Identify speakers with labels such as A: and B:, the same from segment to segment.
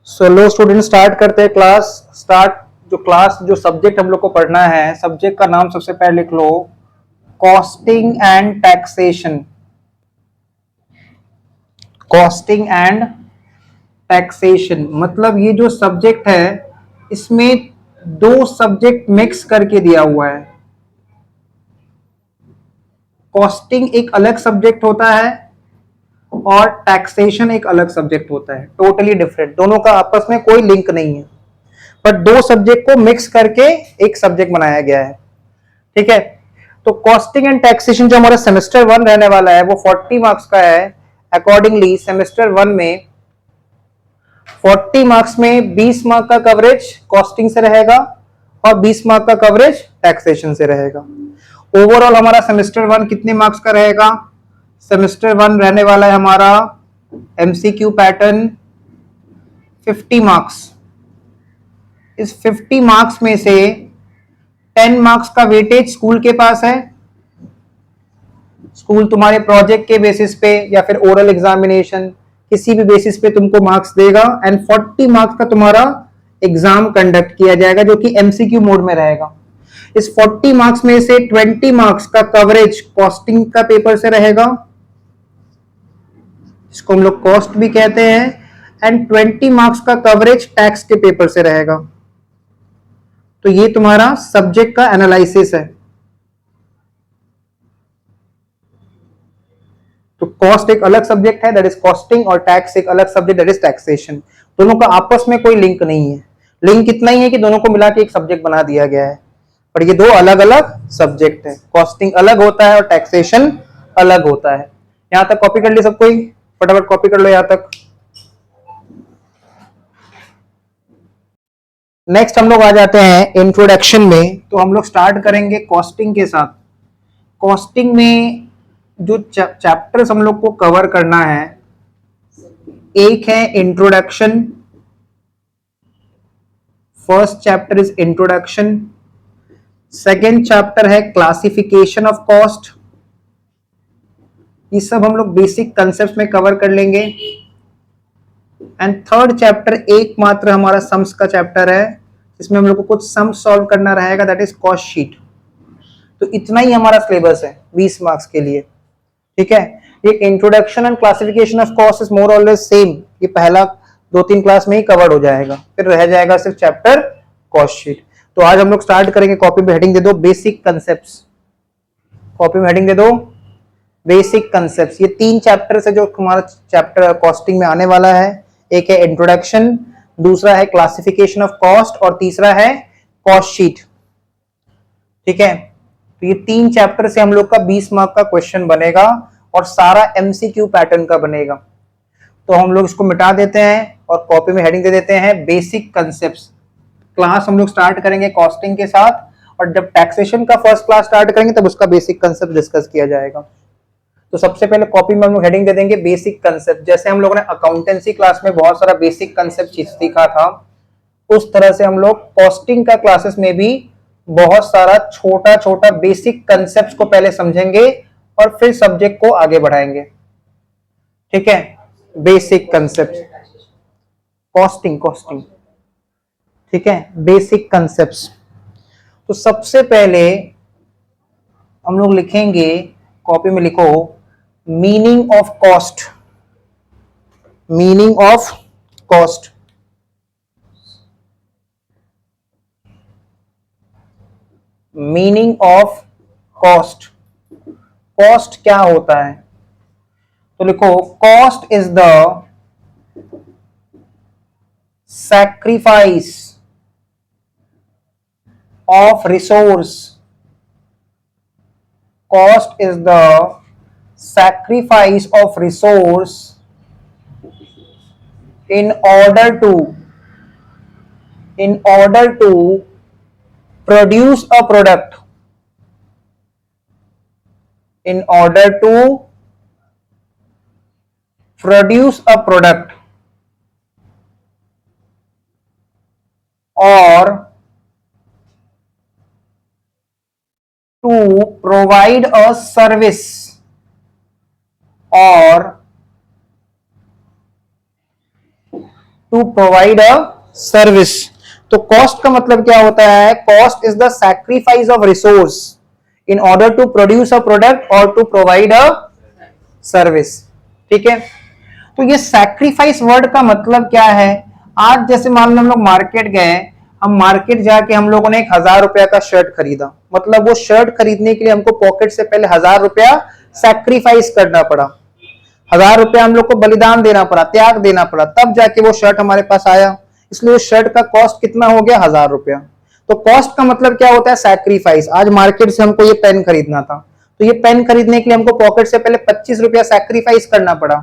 A: सो लो student, start करते हैं class. जो सब्जेक्ट हम लोग को पढ़ना है, सब्जेक्ट का नाम सबसे पहले लिख लो, costing and taxation. Costing and taxation मतलब ये जो सब्जेक्ट है, इसमें दो सब्जेक्ट मिक्स करके दिया हुआ है। कॉस्टिंग एक अलग सब्जेक्ट होता है और टैक्सेशन एक अलग सब्जेक्ट होता है, टोटली डिफरेंट। दोनों का आपस में कोई लिंक नहीं है, पर दो सब्जेक्ट को मिक्स करके एक सब्जेक्ट बनाया गया है। ठीक है, तो कॉस्टिंग एंड टैक्सेशन जो हमारा सेमेस्टर 1 रहने वाला है वो 40 मार्क्स का है। अकॉर्डिंगली सेमेस्टर 1 में 40 मार्क्स में 20 मार्क का कवरेज कॉस्टिंग से रहेगा और 20 मार्क का कवरेज टैक्सेशन से रहेगा। ओवरऑल हमारा सेमेस्टर 1 कितने मार्क्स का रहेगा? सेमेस्टर 1 रहने वाला है हमारा एमसीक्यू पैटर्न 50 मार्क्स। इस 50 मार्क्स में से 10 मार्क्स का वेटेज स्कूल के पास है। स्कूल तुम्हारे प्रोजेक्ट के बेसिस पे या फिर ओरल एग्जामिनेशन किसी भी बेसिस पे तुमको मार्क्स देगा, एंड 40 मार्क्स का तुम्हारा एग्जाम कंडक्ट किया जाएगा जो कि एमसीक्यू मोड में रहेगा। इस 40 मार्क्स में से 20 मार्क्स का कवरेज कॉस्टिंग का पेपर से रहेगा, इसको हम लोग कॉस्ट भी कहते हैं, एंड 20 मार्क्स का कवरेज टैक्स के पेपर से रहेगा। तो ये तुम्हारा सब्जेक्ट का एनालिसिस है। तो कॉस्ट एक अलग सब्जेक्ट है, दैट इज कॉस्टिंग, और टैक्स एक अलग सब्जेक्ट, दैट इज टैक्सेशन। दोनों का आपस में कोई लिंक नहीं है। लिंक इतना ही है कि दोनों को मिला के एक सब्जेक्ट बना दिया गया है, पर ये दो अलग अलग सब्जेक्ट है। कॉस्टिंग अलग होता है और टैक्सेशन अलग होता है। यहां तक कॉपी कर ली सब कोई? फटाफट कॉपी कर लो यहां तक। नेक्स्ट हम लोग आ जाते हैं इंट्रोडक्शन में। तो हम लोग स्टार्ट करेंगे कॉस्टिंग के साथ। कॉस्टिंग में जो चैप्टर्स हम लोग को कवर करना है, एक है introduction. First chapter is introduction. Second chapter है क्लासिफिकेशन ऑफ कॉस्ट। ये सब हम लोग बेसिक कंसेप्ट में कवर कर लेंगे। एंड थर्ड चैप्टर एकमात्र हमारा सम्स का चैप्टर है, जिसमें हम लोग को कुछ सम सॉल्व करना रहेगा, दैट इज कॉस्ट शीट। तो इतना ही हमारा सिलेबस है 20 मार्क्स के लिए। ठीक है, ये introduction and classification of cost is more और लेस सेम। ये पहला 2-3 क्लास में ही कवर हो जाएगा, फिर रह जाएगा सिर्फ चैप्टर कॉस्ट शीट। तो आज हम लोग स्टार्ट करेंगे। कॉपी में हेडिंग दे दो बेसिक कंसेप्ट्स। कॉपी में हेडिंग दे दो बेसिक कंसेप्ट्स। ये 3 चैप्टर है जो हमारा चैप्टर कॉस्टिंग में आने वाला है। एक है इंट्रोडक्शन, दूसरा है क्लासिफिकेशन ऑफ कॉस्ट, और तीसरा है कॉस्ट शीट। ठीक है, तो ये 3 चैप्टर से हम लोग का 20 मार्क का क्वेश्चन बनेगा और सारा एमसीक्यू पैटर्न का बनेगा। तो हम लोग इसको मिटा देते हैं और कॉपी में हेडिंग दे देते हैं बेसिक कंसेप्ट्स। क्लास हम लोग स्टार्ट करेंगे कॉस्टिंग के साथ, और जब टैक्सेशन का फर्स्ट क्लास स्टार्ट करेंगे तब उसका बेसिक कंसेप्ट डिस्कस किया जाएगा। तो सबसे पहले कॉपी में हम लोग हेडिंग दे देंगे बेसिक कंसेप्ट। जैसे हम लोगों ने अकाउंटेंसी क्लास में बहुत सारा बेसिक कंसेप्ट सीखा था, उस तरह से हम लोग कॉस्टिंग का क्लासेस में भी बहुत सारा छोटा छोटा बेसिक कंसेप्ट को पहले समझेंगे और फिर सब्जेक्ट को आगे बढ़ाएंगे। ठीक है, बेसिक कंसेप्ट कॉस्टिंग कॉस्टिंग ठीक है, बेसिक कंसेप्ट। तो सबसे पहले हम लोग लिखेंगे, कॉपी में लिखो, meaning of cost. Meaning of cost. Meaning of cost. Cost क्या होता है? तो लिखो, cost is the sacrifice of resource. Cost is the sacrifice of resource in order to produce a product. In order to produce a product or to provide a service or to provide a service. तो cost का मतलब क्या होता है? Cost is the sacrifice of resource in order to produce a product और to provide a service. ठीक है, तो ये सैक्रिफाइस वर्ड का मतलब क्या है? आज जैसे मान लो हम लोग मार्केट गए, हम मार्केट जाके हम लोगों ने 1,000 रुपया का शर्ट खरीदा, मतलब वो शर्ट खरीदने के लिए हमको पॉकेट से पहले 1,000 रुपया सैक्रिफाइस करना पड़ा, 1,000 रुपया हम लोग को बलिदान देना पड़ा, त्याग देना पड़ा, तब जाके वो शर्ट हमारे पास आया। इसलिए उस शर्ट का कॉस्ट कितना हो गया? 1,000 रुपया। तो कॉस्ट का मतलब क्या होता है? सैक्रिफाइस। आज मार्केट से हमको ये पेन खरीदना था, तो ये पेन खरीदने के लिए हमको पॉकेट से पहले 25 रुपया सैक्रिफाइस करना पड़ा,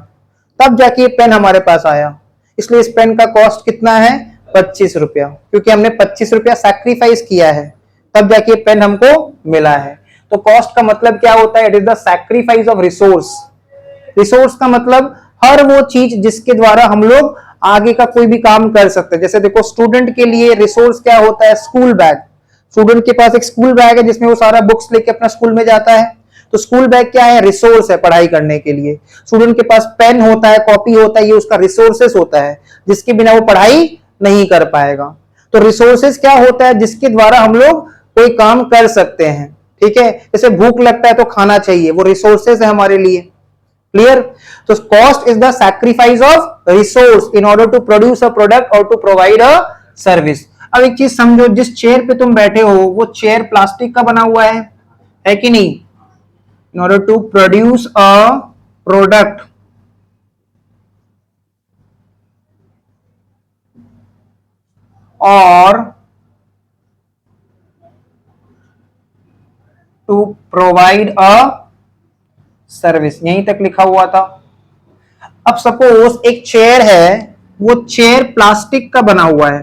A: तब जाके ये पेन हमारे पास आया। इसलिए इस पेन का कॉस्ट कितना है? 25 रुपया, क्योंकि हमने 25 रुपया सैक्रिफाइस किया है, तब जाके ये पेन हमको मिला है। तो कॉस्ट का मतलब क्या होता है? It is the sacrifice of resource. Resource का मतलब हर वो चीज जिसके द्वारा हम लोग आगे का कोई भी काम कर सकते हैं। जैसे देखो, स्टूडेंट के लिए रिसोर्स क्या होता है? School bag. स्टूडेंट के पास एक स्कूल बैग है जिसमें वो सारा बुक्स लेके अपना स्कूल में जाता है, तो स्कूल बैग क्या है? रिसोर्स है पढ़ाई करने के लिए। स्टूडेंट के पास पेन होता है, कॉपी होता है, ये उसका रिसोर्सेस होता है, जिसके बिना वो पढ़ाई नहीं कर पाएगा। तो रिसोर्सेस क्या होता है? जिसके द्वारा हम लोग कोई काम कर सकते हैं। ठीक है, जैसे भूख लगता है तो खाना चाहिए, वो रिसोर्सेस है हमारे लिए। क्लियर? तो cost is the sacrifice of resource in order to produce a product और टू प्रोवाइड अ सर्विस। अब एक चीज समझो, जिस चेयर पे तुम बैठे हो वो चेयर प्लास्टिक का बना हुआ है कि नहीं? In order to produce a product और टू प्रोवाइड अ सर्विस, यहीं तक लिखा हुआ था। अब सपोज एक चेयर है, वो चेयर प्लास्टिक का बना हुआ है,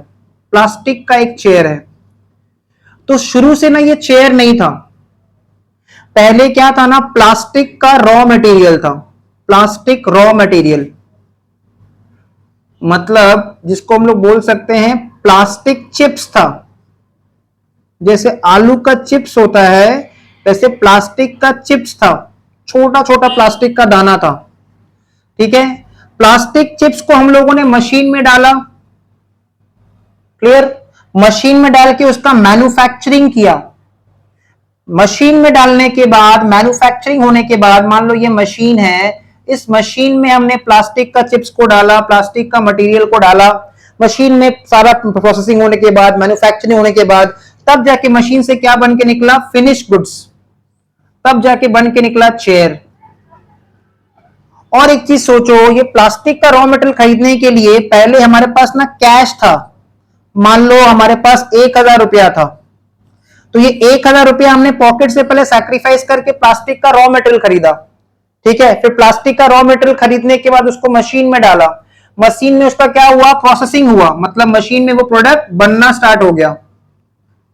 A: प्लास्टिक का एक चेयर है। तो शुरू से ना ये चेयर नहीं था, पहले क्या था ना? प्लास्टिक का रॉ मटेरियल था, प्लास्टिक रॉ मटेरियल, मतलब जिसको हम लोग बोल सकते हैं प्लास्टिक चिप्स था। जैसे आलू का चिप्स होता है, वैसे प्लास्टिक का चिप्स था, छोटा छोटा प्लास्टिक का दाना था। ठीक है, प्लास्टिक चिप्स को हम लोगों ने मशीन में डाला। क्लियर? मशीन में डाल के उसका मैन्युफैक्चरिंग किया। मशीन में डालने के बाद, मैन्युफैक्चरिंग होने के बाद, मान लो ये मशीन है, इस मशीन में हमने प्लास्टिक का चिप्स को डाला, प्लास्टिक का मटेरियल को डाला। मशीन में सारा प्रोसेसिंग होने के बाद, मैन्युफैक्चरिंग होने के बाद, तब जाके मशीन से क्या बन के निकला? Finish goods. तब जाके बन के निकला चेयर। और एक चीज सोचो, ये प्लास्टिक का रॉ मटेरियल खरीदने के लिए पहले हमारे पास ना कैश था। मान लो हमारे पास 1,000 रुपया था, तो ये 1,000 रुपया हमने पॉकेट से पहले सैक्रिफाइस करके प्लास्टिक का रॉ मटेरियल खरीदा। ठीक है, फिर प्लास्टिक का रॉ मटेरियल खरीदने के बाद उसको मशीन में डाला। मशीन में उसका क्या हुआ? प्रोसेसिंग हुआ, मतलब मशीन में वो प्रोडक्ट बनना स्टार्ट हो गया।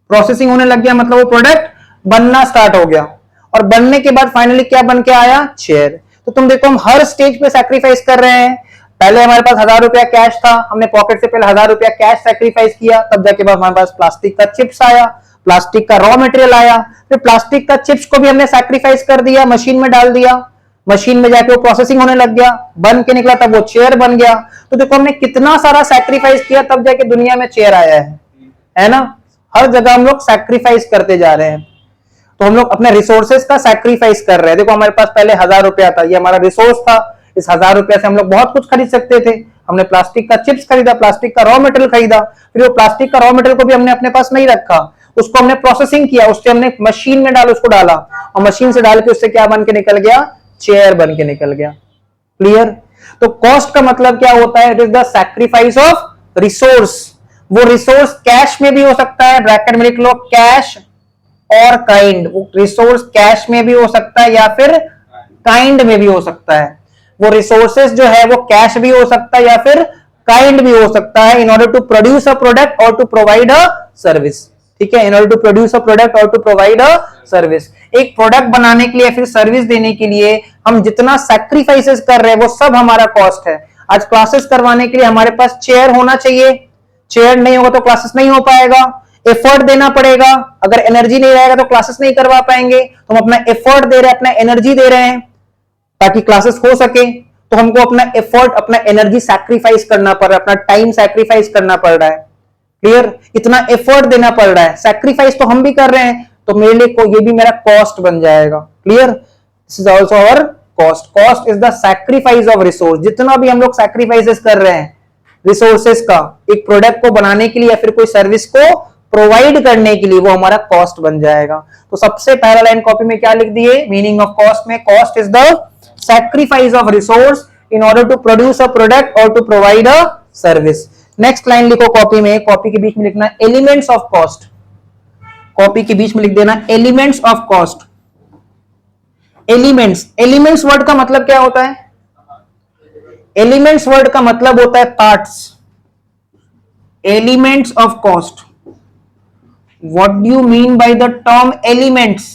A: प्रोसेसिंग होने लग गया, मतलब वो प्रोडक्ट बनना स्टार्ट हो गया। और बनने के बाद फाइनली क्या बन के आया? चेयर। तो तुम देखो, हम हर स्टेज पे सैक्रिफाइस कर रहे हैं। पहले हमारे पास 1,000 रुपया कैश था, हमने पॉकेट से पहले 1,000 रुपया कैश सैक्रिफाइस किया, तब जाके बाद हमारे पास प्लास्टिक का चिप्स आया, प्लास्टिक का रॉ मटेरियल आया, फिर प्लास्टिक का चिप्स को भी हमने सैक्रिफाइस कर दिया, मशीन में डाल दिया, मशीन में जाके वो प्रोसेसिंग होने लग गया, बन के निकला, तब वो चेयर बन गया। तो देखो हमने कितना सारा सैक्रिफाइस किया, तब जाके दुनिया में चेयर आया है ना? हर जगह हम लोग सैक्रिफाइस करते जा रहे हैं। तो हम लोग अपने रिसोर्सेज का सैक्रिफाइस कर रहे हैं। देखो हमारे पास पहले 1,000 रुपया था, ये हमारा रिसोर्स था। इस 1,000 रुपया से हम लोग बहुत कुछ खरीद सकते थे। हमने प्लास्टिक का चिप्स खरीदा, प्लास्टिक का रॉ मटेरियल खरीदा, फिर वो प्लास्टिक का रॉ मटेरियल को भी हमने अपने पास नहीं रखा, उसको हमने प्रोसेसिंग किया, उससे हमने मशीन में डाल उसको डाला, और मशीन से डाल के उससे क्या बन के निकल गया? चेयर बन के निकल गया। क्लियर? तो कॉस्ट का मतलब क्या होता है? It is the sacrifice of resource. वो रिसोर्स कैश में भी हो सकता है, ब्रैकेट में लिख लो कैश और काइंड। वो रिसोर्स कैश में भी हो सकता है या फिर काइंड में भी हो सकता है। वो रिसोर्सेस जो है वो कैश भी हो सकता है या फिर काइंड भी हो सकता है, in order to produce a product और टू प्रोवाइड अ सर्विस। ठीक है, in order to produce a product और टू प्रोवाइड अ सर्विस। एक प्रोडक्ट बनाने के लिए, फिर सर्विस देने के लिए हम जितना सैक्रिफाइसेस कर रहे हैं वो सब हमारा कॉस्ट है। आज क्लासेस करवाने के लिए हमारे पास चेयर होना चाहिए, चेयर नहीं होगा तो क्लासेस नहीं हो पाएगा। एफर्ट देना पड़ेगा, अगर एनर्जी नहीं रहेगा तो क्लासेस नहीं करवा पाएंगे। तो हम अपना एफर्ट दे रहे हैं, अपना एनर्जी दे रहे हैं ताकि क्लासेस हो सके। तो तो हमको अपना एफर्ट, अपना एनर्जी सैक्रिफाइस करना पड़ रहा है, अपना टाइम सैक्रिफाइस करना पड़ रहा है। क्लियर? इतना एफर्ट देना पड़ रहा है, सैक्रिफाइस तो हम भी कर रहे हैं, तो मेरे लिए ये भी मेरा कॉस्ट बन जाएगा। Clear? This is also our cost. Cost is the sacrifice of resource. जितना भी हम लोग सैक्रिफाइसेस कर रहे हैं रिसोर्सेस का एक प्रोडक्ट को बनाने के लिए या फिर कोई सर्विस को प्रोवाइड करने के लिए, वो हमारा कॉस्ट बन जाएगा। तो सबसे पहला लाइन कॉपी में क्या लिख दिए मीनिंग ऑफ कॉस्ट में? Cost is the sacrifice of resource in order to produce a product और to provide a service. Next line लिखो कॉपी में, कॉपी के बीच में लिखना एलिमेंट्स ऑफ कॉस्ट। कॉपी के बीच में लिख देना elements of cost. Elements, elements word का मतलब क्या होता है? एलिमेंट्स वर्ड का मतलब होता है parts. Elements of cost. What do you mean by the term elements?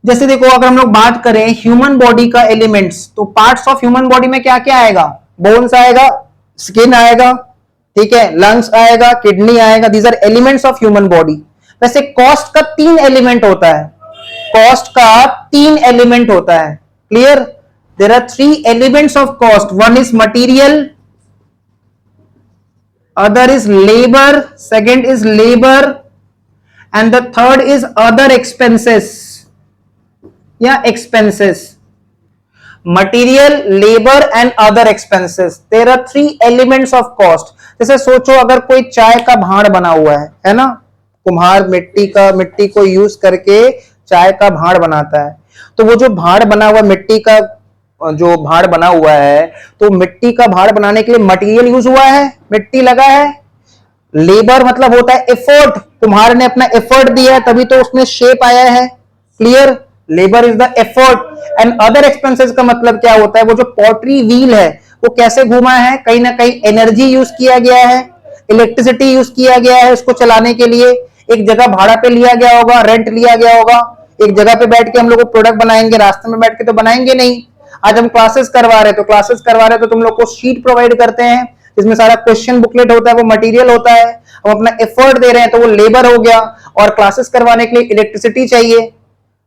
A: जैसे देखो, अगर हम लोग बात करें ह्यूमन बॉडी का एलिमेंट्स, तो पार्ट्स ऑफ ह्यूमन बॉडी में क्या क्या आएगा? बोन्स आएगा, स्किन आएगा, ठीक है, लंग्स आएगा, किडनी आएगा। These are elements of human body. वैसे कॉस्ट का 3 एलिमेंट होता है। कॉस्ट का 3 एलिमेंट होता है। Clear? There are 3 elements of cost. One is material, other is labour, second is labour, and the third is other expenses या expenses. Material, labour and other expenses, there are 3 elements of cost. जैसे सोचो, अगर कोई चाय का भांड बना हुआ है ना, कुम्हार मिट्टी को यूज करके चाय का भांड बनाता है, तो वो जो भांड बना हुआ, मिट्टी का जो भांड बना हुआ है, तो मिट्टी का भांड बनाने के लिए मटेरियल यूज हुआ है, मिट्टी लगा है। लेबर मतलब होता है एफर्ट, कुम्हार ने अपना एफर्ट दिया है तभी तो उसमें शेप आया है। Clear? Labour is the effort. And other expenses का मतलब क्या होता है? वो जो पॉटरी व्हील है वो कैसे घूमा है? कहीं ना कहीं एनर्जी यूज किया गया है, इलेक्ट्रिसिटी यूज किया गया है उसको चलाने के लिए। एक जगह भाड़ा पे लिया गया होगा, रेंट लिया गया होगा। एक जगह पे बैठ के हम लोग प्रोडक्ट बनाएंगे, रास्ते में बैठ के तो बनाएंगे नहीं। आज हम क्लासेस करवा रहे तो तुम लोग को शीट प्रोवाइड करते हैं जिसमें सारा क्वेश्चन बुकलेट होता है, वो मटेरियल होता है। हम अपना एफर्ट दे रहे हैं तो वो लेबर हो गया। और क्लासेस करवाने के लिए इलेक्ट्रिसिटी चाहिए,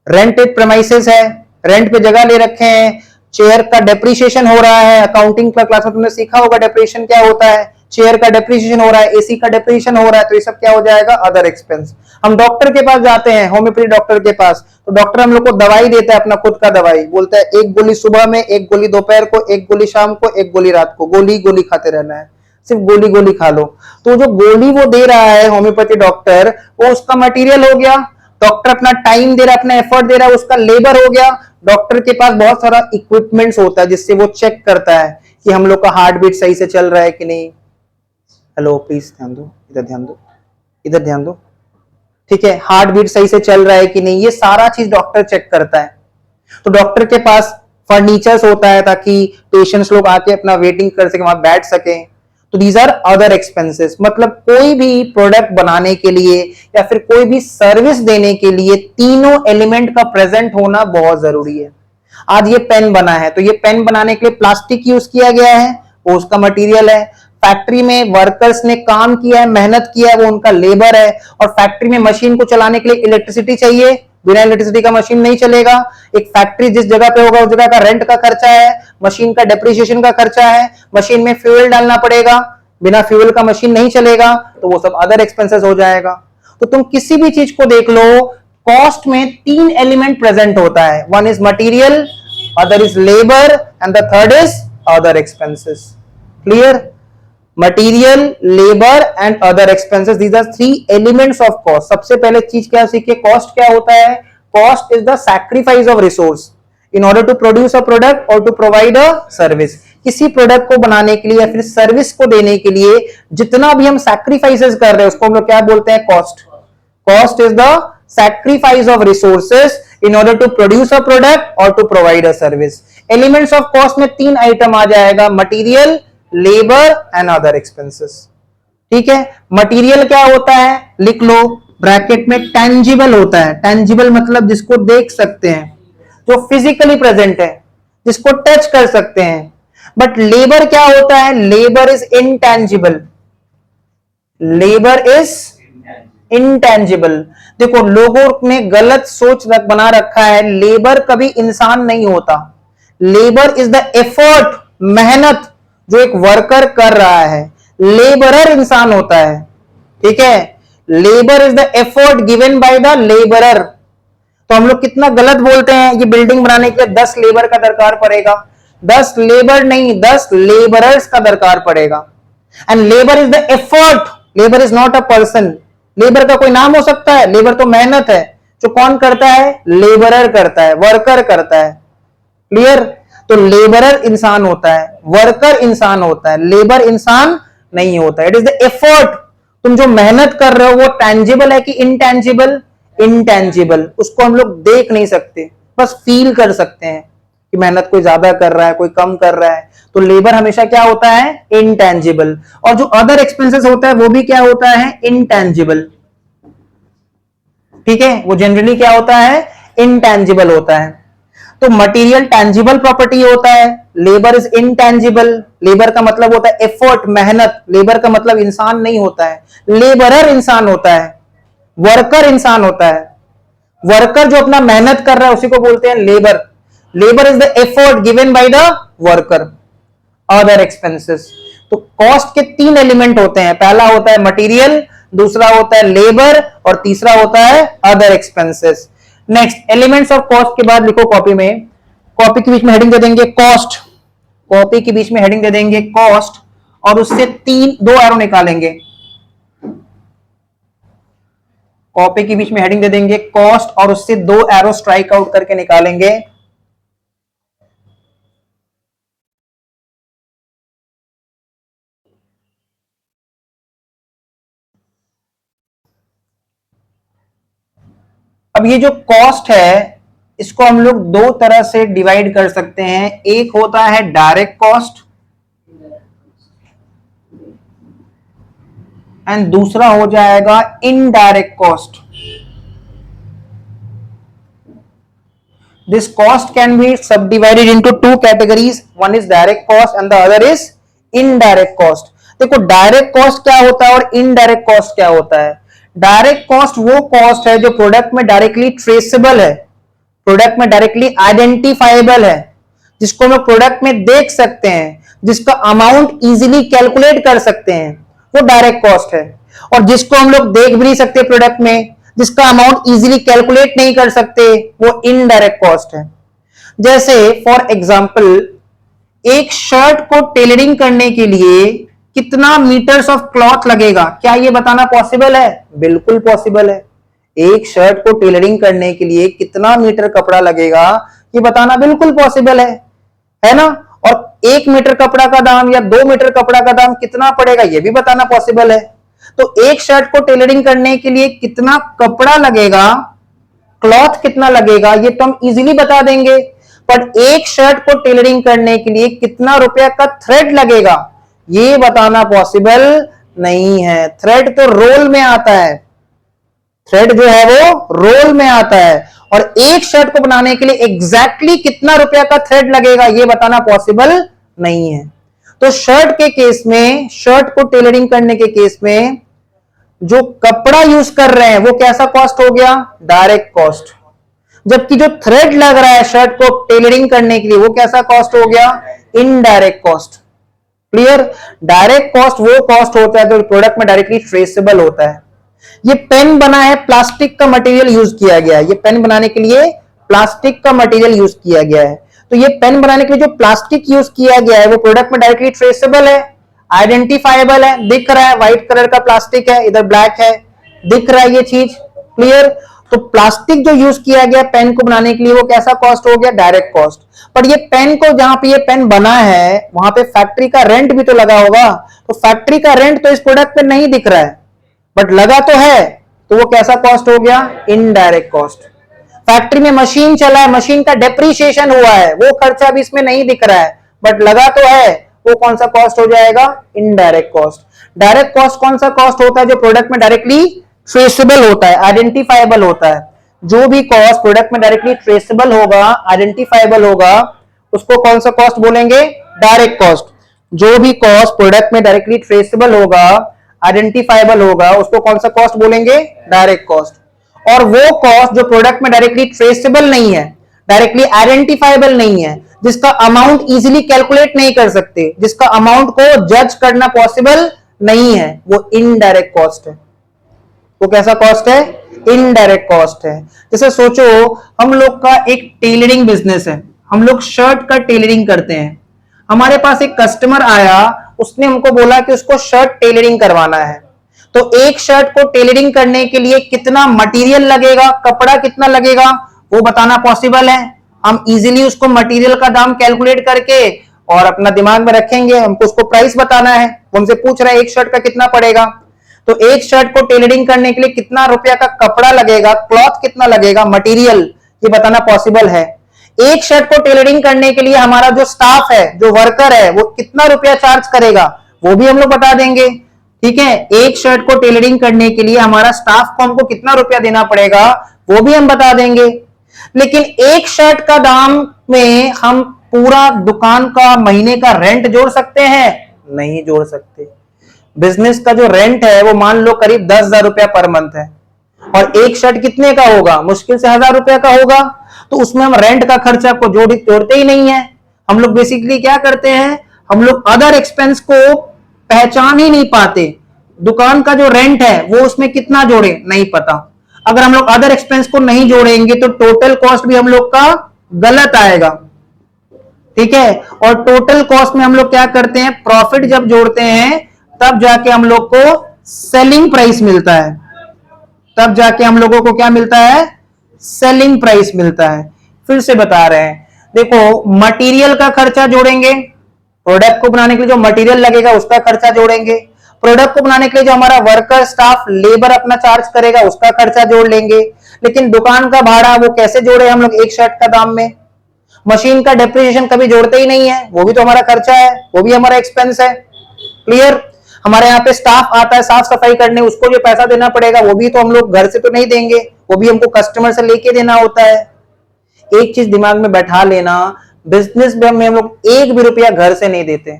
A: रेंटेड प्रेमाइसेस है, रेंट पे जगह ले रखे हैं, चेयर का डेप्रिसिएशन हो रहा है। अकाउंटिंग का क्लास में तुमने सीखा होगा डेप्रिसिएशन क्या होता है, चेयर का डेप्रिसिएशन हो रहा है, एसी का डेप्रिसिएशन हो रहा है, तो ये सब क्या हो जाएगा? Other expense. हम डॉक्टर के पास जाते हैं, होम्योपैथी डॉक्टर के पास, तो डॉक्टर हम लोग को दवाई देता है, अपना खुद का दवाई, बोलता है 1 गोली सुबह में, 1 गोली दोपहर को, 1 गोली शाम को, 1 गोली रात को, गोली खाते रहना है, सिर्फ गोली खा लो। तो जो गोली वो दे रहा है होम्योपैथी डॉक्टर, वो उसका मटेरियल हो गया। डॉक्टर अपना टाइम दे रहा है, अपना एफर्ट दे रहा है, उसका लेबर हो गया। डॉक्टर के पास बहुत सारा इक्विपमेंट्स होता है जिससे वो चेक करता है कि हम लोग का हार्ट बीट सही से चल रहा है कि नहीं। हेलो, प्लीज ध्यान दो, इधर ध्यान दो, इधर ध्यान दो, ठीक है। हार्ट बीट सही से चल रहा है कि नहीं, ये सारा चीज डॉक्टर चेक करता है। तो डॉक्टर के पास फर्नीचर्स होता है ताकि पेशेंट्स लोग आके अपना वेटिंग कर सके, वहां बैठ सके। तो दीज आर अदर एक्सपेंसेस। मतलब कोई भी प्रोडक्ट बनाने के लिए या फिर कोई भी सर्विस देने के लिए तीनों एलिमेंट का प्रेजेंट होना बहुत जरूरी है। आज ये पेन बना है, तो ये पेन बनाने के लिए प्लास्टिक यूज किया गया है, वो उसका मटेरियल है। फैक्ट्री में वर्कर्स ने काम किया है, मेहनत किया है, वो उनका लेबर है। और फैक्ट्री में मशीन को चलाने के लिए इलेक्ट्रिसिटी चाहिए, बिना इलेक्ट्रिसिटी का मशीन नहीं चलेगा। एक फैक्ट्री जिस जगह पे होगा उस जगह का रेंट का खर्चा है, मशीन का डेप्रिसिएशन का खर्चा है, मशीन में फ्यूल डालना पड़ेगा, बिना फ्यूल का मशीन नहीं चलेगा, तो वो सब अदर एक्सपेंसेस हो जाएगा। तो तुम किसी भी चीज को देख लो, कॉस्ट में 3 एलिमेंट प्रेजेंट होता है। One is material, other is labour and the third is other expenses. Clear? Material, labour and other expenses, these are 3 elements of cost. सबसे पहले चीज क्या सीखे, कॉस्ट क्या होता है? Cost is the sacrifice of resource in order to produce a product और to provide a service. किसी प्रोडक्ट को बनाने के लिए या फिर सर्विस को देने के लिए जितना भी हम सैक्रिफाइसेस कर रहे हैं उसको हम लोग क्या बोलते हैं? Cost. Cost is the sacrifice of resources in order to produce a product और to provide a service. Elements of cost में 3 आइटम आ जाएगा, material, labour and other expenses. ठीक है? मटेरियल क्या होता है? लिख लो ब्रैकेट में, टेंजिबल होता है। टेंजिबल मतलब जिसको देख सकते हैं, जो फिजिकली प्रेजेंट है, जिसको टच कर सकते हैं। बट लेबर क्या होता है? Labour is intangible. Labour is intangible. देखो, लोगों ने गलत सोच बना रखा है, लेबर कभी इंसान नहीं होता। लेबर इज द एफर्ट, मेहनत जो एक वर्कर कर रहा है। लेबरर इंसान होता है, ठीक है। Labour is the effort given by the labourer. तो हम लोग कितना गलत बोलते हैं, ये बिल्डिंग बनाने के लिए 10 लेबर का दरकार पड़ेगा। 10 लेबर नहीं, 10 लेबरर्स का दरकार पड़ेगा। And labour is the effort, labour is not a person. Labour का कोई नाम हो सकता है? लेबर तो मेहनत है, जो कौन करता है? लेबरर करता है, वर्कर करता है। क्लियर? तो लेबरर इंसान होता है, वर्कर इंसान होता है, लेबर इंसान नहीं होता। It is the effort. तुम जो मेहनत कर रहे हो वो टैंजिबल है कि इनटैंजिबल? इनटैंजिबल। उसको हम लोग देख नहीं सकते, बस फील कर सकते हैं कि मेहनत कोई ज्यादा कर रहा है, कोई कम कर रहा है। तो लेबर हमेशा क्या होता है? इनटैंजिबल। और जो अदर एक्सपेंसेस होता है वो भी क्या होता है? इनटैंजिबल। ठीक है, वो जनरली क्या होता है? इनटैंजिबल होता है। तो मटेरियल टैंजिबल प्रॉपर्टी होता है, लेबर इज इनटैंजिबल। लेबर का मतलब होता है एफर्ट, मेहनत। लेबर का मतलब इंसान नहीं होता है, लेबरर इंसान होता है, वर्कर इंसान होता है। वर्कर जो अपना मेहनत कर रहा है उसी को बोलते हैं labour. Labour is the effort given by the worker. Other expenses, तो कॉस्ट के 3 एलिमेंट होते हैं। पहला होता है मटेरियल, दूसरा होता है लेबर, और तीसरा होता है other expenses. Next, elements of cost के बाद लिखो कॉपी में, कॉपी के बीच में हेडिंग दे देंगे कॉस्ट। कॉपी के बीच में हेडिंग दे देंगे कॉस्ट, और उससे 2 एरो निकालेंगे। कॉपी के बीच में हेडिंग दे देंगे कॉस्ट, और उससे 2 एरो स्ट्राइक आउट करके निकालेंगे। अब ये जो कॉस्ट है इसको हम लोग 2 तरह से डिवाइड कर सकते हैं। एक होता है डायरेक्ट कॉस्ट एंड दूसरा हो जाएगा indirect cost. This cost can be subdivided into 2 categories. One is direct cost and the other is indirect cost. देखो डायरेक्ट कॉस्ट क्या होता है और इनडायरेक्ट कॉस्ट क्या होता है। डायरेक्ट कॉस्ट वो कॉस्ट है जो प्रोडक्ट में डायरेक्टली ट्रेसेबल है, प्रोडक्ट में डायरेक्टली आइडेंटिफाइबल है, जिसको हम प्रोडक्ट में देख सकते हैं, जिसका अमाउंट इजीली कैलकुलेट कर सकते हैं, वो डायरेक्ट कॉस्ट है। और जिसको हम लोग देख भी नहीं सकते प्रोडक्ट में, जिसका अमाउंट इजीली कैलकुलेट नहीं कर सकते, वो इनडायरेक्ट कॉस्ट है। जैसे फॉर एग्जांपल, एक शर्ट को टेलरिंग करने के लिए कितना मीटर्स ऑफ क्लॉथ लगेगा, क्या ये बताना पॉसिबल है? बिल्कुल पॉसिबल है। एक शर्ट को टेलरिंग करने के लिए कितना मीटर कपड़ा लगेगा ये बताना बिल्कुल पॉसिबल है ना। और 1 मीटर कपड़ा का दाम या 2 मीटर कपड़ा का दाम कितना पड़ेगा ये भी बताना पॉसिबल है। तो एक शर्ट को टेलरिंग करने के लिए कितना कपड़ा लगेगा, क्लॉथ कितना लगेगा, ये तो हम इजीली बता देंगे। पर एक शर्ट को टेलरिंग करने के लिए कितना रुपया का थ्रेड लगेगा ये बताना पॉसिबल नहीं है। थ्रेड तो रोल में आता है, थ्रेड जो है वो रोल में आता है। और एक शर्ट को बनाने के लिए एग्जैक्टली कितना रुपया का थ्रेड लगेगा ये बताना पॉसिबल नहीं है। तो शर्ट के केस में, शर्ट को टेलरिंग करने के केस में जो कपड़ा यूज कर रहे हैं वो कैसा कॉस्ट हो गया? Direct cost. जबकि जो थ्रेड लग रहा है शर्ट को टेलरिंग करने के लिए वो कैसा कॉस्ट हो गया? Indirect cost. Clear? Direct cost वो कॉस्ट होता है जो प्रोडक्ट में डायरेक्टली ट्रेसेबल होता है। ये पेन बना है, प्लास्टिक का मटेरियल यूज किया गया है। ये पेन बनाने के लिए प्लास्टिक का मटेरियल यूज किया गया है। तो ये पेन बनाने के लिए जो प्लास्टिक यूज किया गया है वो प्रोडक्ट में डायरेक्टली ट्रेसेबल है, आइडेंटिफाइबल है, दिख रहा है, व्हाइट कलर का प्लास्टिक है, इधर ब्लैक है, दिख रहा है ये चीज। क्लियर? तो प्लास्टिक जो यूज किया गया पेन को बनाने के लिए वो कैसा कॉस्ट हो गया? Direct cost. पर ये पेन को, जहां पे ये पेन बना है वहां पे फैक्ट्री का रेंट भी तो लगा होगा। तो फैक्ट्री का रेंट तो इस प्रोडक्ट पे नहीं दिख रहा है बट लगा तो है, तो वो कैसा कॉस्ट हो गया? Indirect cost. फैक्ट्री में मशीन चला है, मशीन का डेप्रिसिएशन हुआ है, वो खर्चा भी इसमें नहीं दिख रहा है बट लगा तो है, वो कौन सा कॉस्ट हो जाएगा? Indirect cost. डायरेक्ट कॉस्ट कौन सा कॉस्ट होता है? जो प्रोडक्ट में डायरेक्टली ट्रेसेबल होता है, आइडेंटिफाइबल होता है। जो भी कॉस्ट प्रोडक्ट में डायरेक्टली ट्रेसेबल होगा, आइडेंटिफाइबल होगा, उसको कौन सा कॉस्ट बोलेंगे? Direct cost. जो भी कॉस्ट प्रोडक्ट में डायरेक्टली ट्रेसेबल होगा, आइडेंटिफाइबल होगा, उसको कौन सा कॉस्ट बोलेंगे? Direct cost. और वो कॉस्ट जो प्रोडक्ट में डायरेक्टली ट्रेसेबल नहीं है, डायरेक्टली आइडेंटिफाइबल नहीं है, जिसका अमाउंट इजीली कैलकुलेट नहीं कर सकते, जिसका अमाउंट को जज करना पॉसिबल नहीं है, वो इनडायरेक्ट कॉस्ट है। वो कैसा कॉस्ट है? इनडायरेक्ट कॉस्ट है। जैसे सोचो हम लोग का एक टेलरिंग बिजनेस है, हम लोग शर्ट का टेलरिंग करते हैं। हमारे पास एक कस्टमर आया, उसने हमको बोला कि उसको शर्ट टेलरिंग करवाना है। तो एक शर्ट को टेलरिंग करने के लिए कितना मटेरियल लगेगा, कपड़ा कितना लगेगा, वो बताना पॉसिबल है। हम इजीली उसको मटेरियल का दाम कैलकुलेट करके और अपना दिमाग में रखेंगे, हमको उसको प्राइस बताना है। वो हमसे पूछ रहा है एक शर्ट का कितना पड़ेगा, तो एक शर्ट को टेलरिंग करने के लिए कितना रुपया का कपड़ा लगेगा, क्लॉथ कितना लगेगा, मटेरियल, ये बताना पॉसिबल है। एक शर्ट को टेलरिंग करने के लिए हमारा जो स्टाफ है, जो वर्कर है, वो कितना रुपया चार्ज करेगा, वो भी हम लोग बता देंगे। ठीक है, एक शर्ट को टेलरिंग करने के लिए हमारा स्टाफ को हमको कितना रुपया देना पड़ेगा, वो भी हम बता देंगे। लेकिन एक शर्ट का दाम में हम पूरा दुकान का महीने का रेंट जोड़ सकते हैं? नहीं जोड़ सकते। बिजनेस का जो रेंट है वो मान लो करीब 10,000 रुपया पर मंथ है, और एक शर्ट कितने का होगा? मुश्किल से 1,000 रुपया का होगा। तो उसमें हम रेंट का खर्चा को जोड़ते ही नहीं है। हम लोग बेसिकली क्या करते हैं, हम लोग अदर एक्सपेंस को पहचान ही नहीं पाते। दुकान का जो रेंट है वो उसमें कितना जोड़े, नहीं पता। अगर हम लोग अदर एक्सपेंस को नहीं जोड़ेंगे तो टोटल कॉस्ट भी हम लोग का गलत आएगा। ठीक है, और टोटल कॉस्ट में हम लोग क्या करते हैं, प्रॉफिट जब जोड़ते हैं तब जाके हम लोग को सेलिंग प्राइस मिलता है। तब जाके हम लोगों को क्या मिलता है? सेलिंग प्राइस मिलता है। फिर से बता रहे हैं, देखो मटेरियल का खर्चा जोड़ेंगे, प्रोडक्ट को बनाने के लिए जो मटेरियल लगेगा उसका खर्चा जोड़ेंगे, प्रोडक्ट को बनाने के लिए जो हमारा वर्कर स्टाफ लेबर अपना चार्ज करेगा उसका खर्चा जोड़ लेंगे। लेकिन दुकान का भाड़ा वो कैसे जोड़े हम लोग एक शर्ट का दाम में? मशीन का डेप्रिसिएशन कभी जोड़ते ही नहीं है, वो भी तो हमारा खर्चा है, वो भी हमारा एक्सपेंस है। क्लियर? हमारे यहाँ पे स्टाफ आता है साफ सफाई करने, उसको जो पैसा देना पड़ेगा वो भी तो हम लोग घर से तो नहीं देंगे, वो भी हमको कस्टमर से लेके देना होता है। एक चीज दिमाग में बैठा लेना, बिजनेस में हम लोग एक भी रुपया घर से नहीं देते,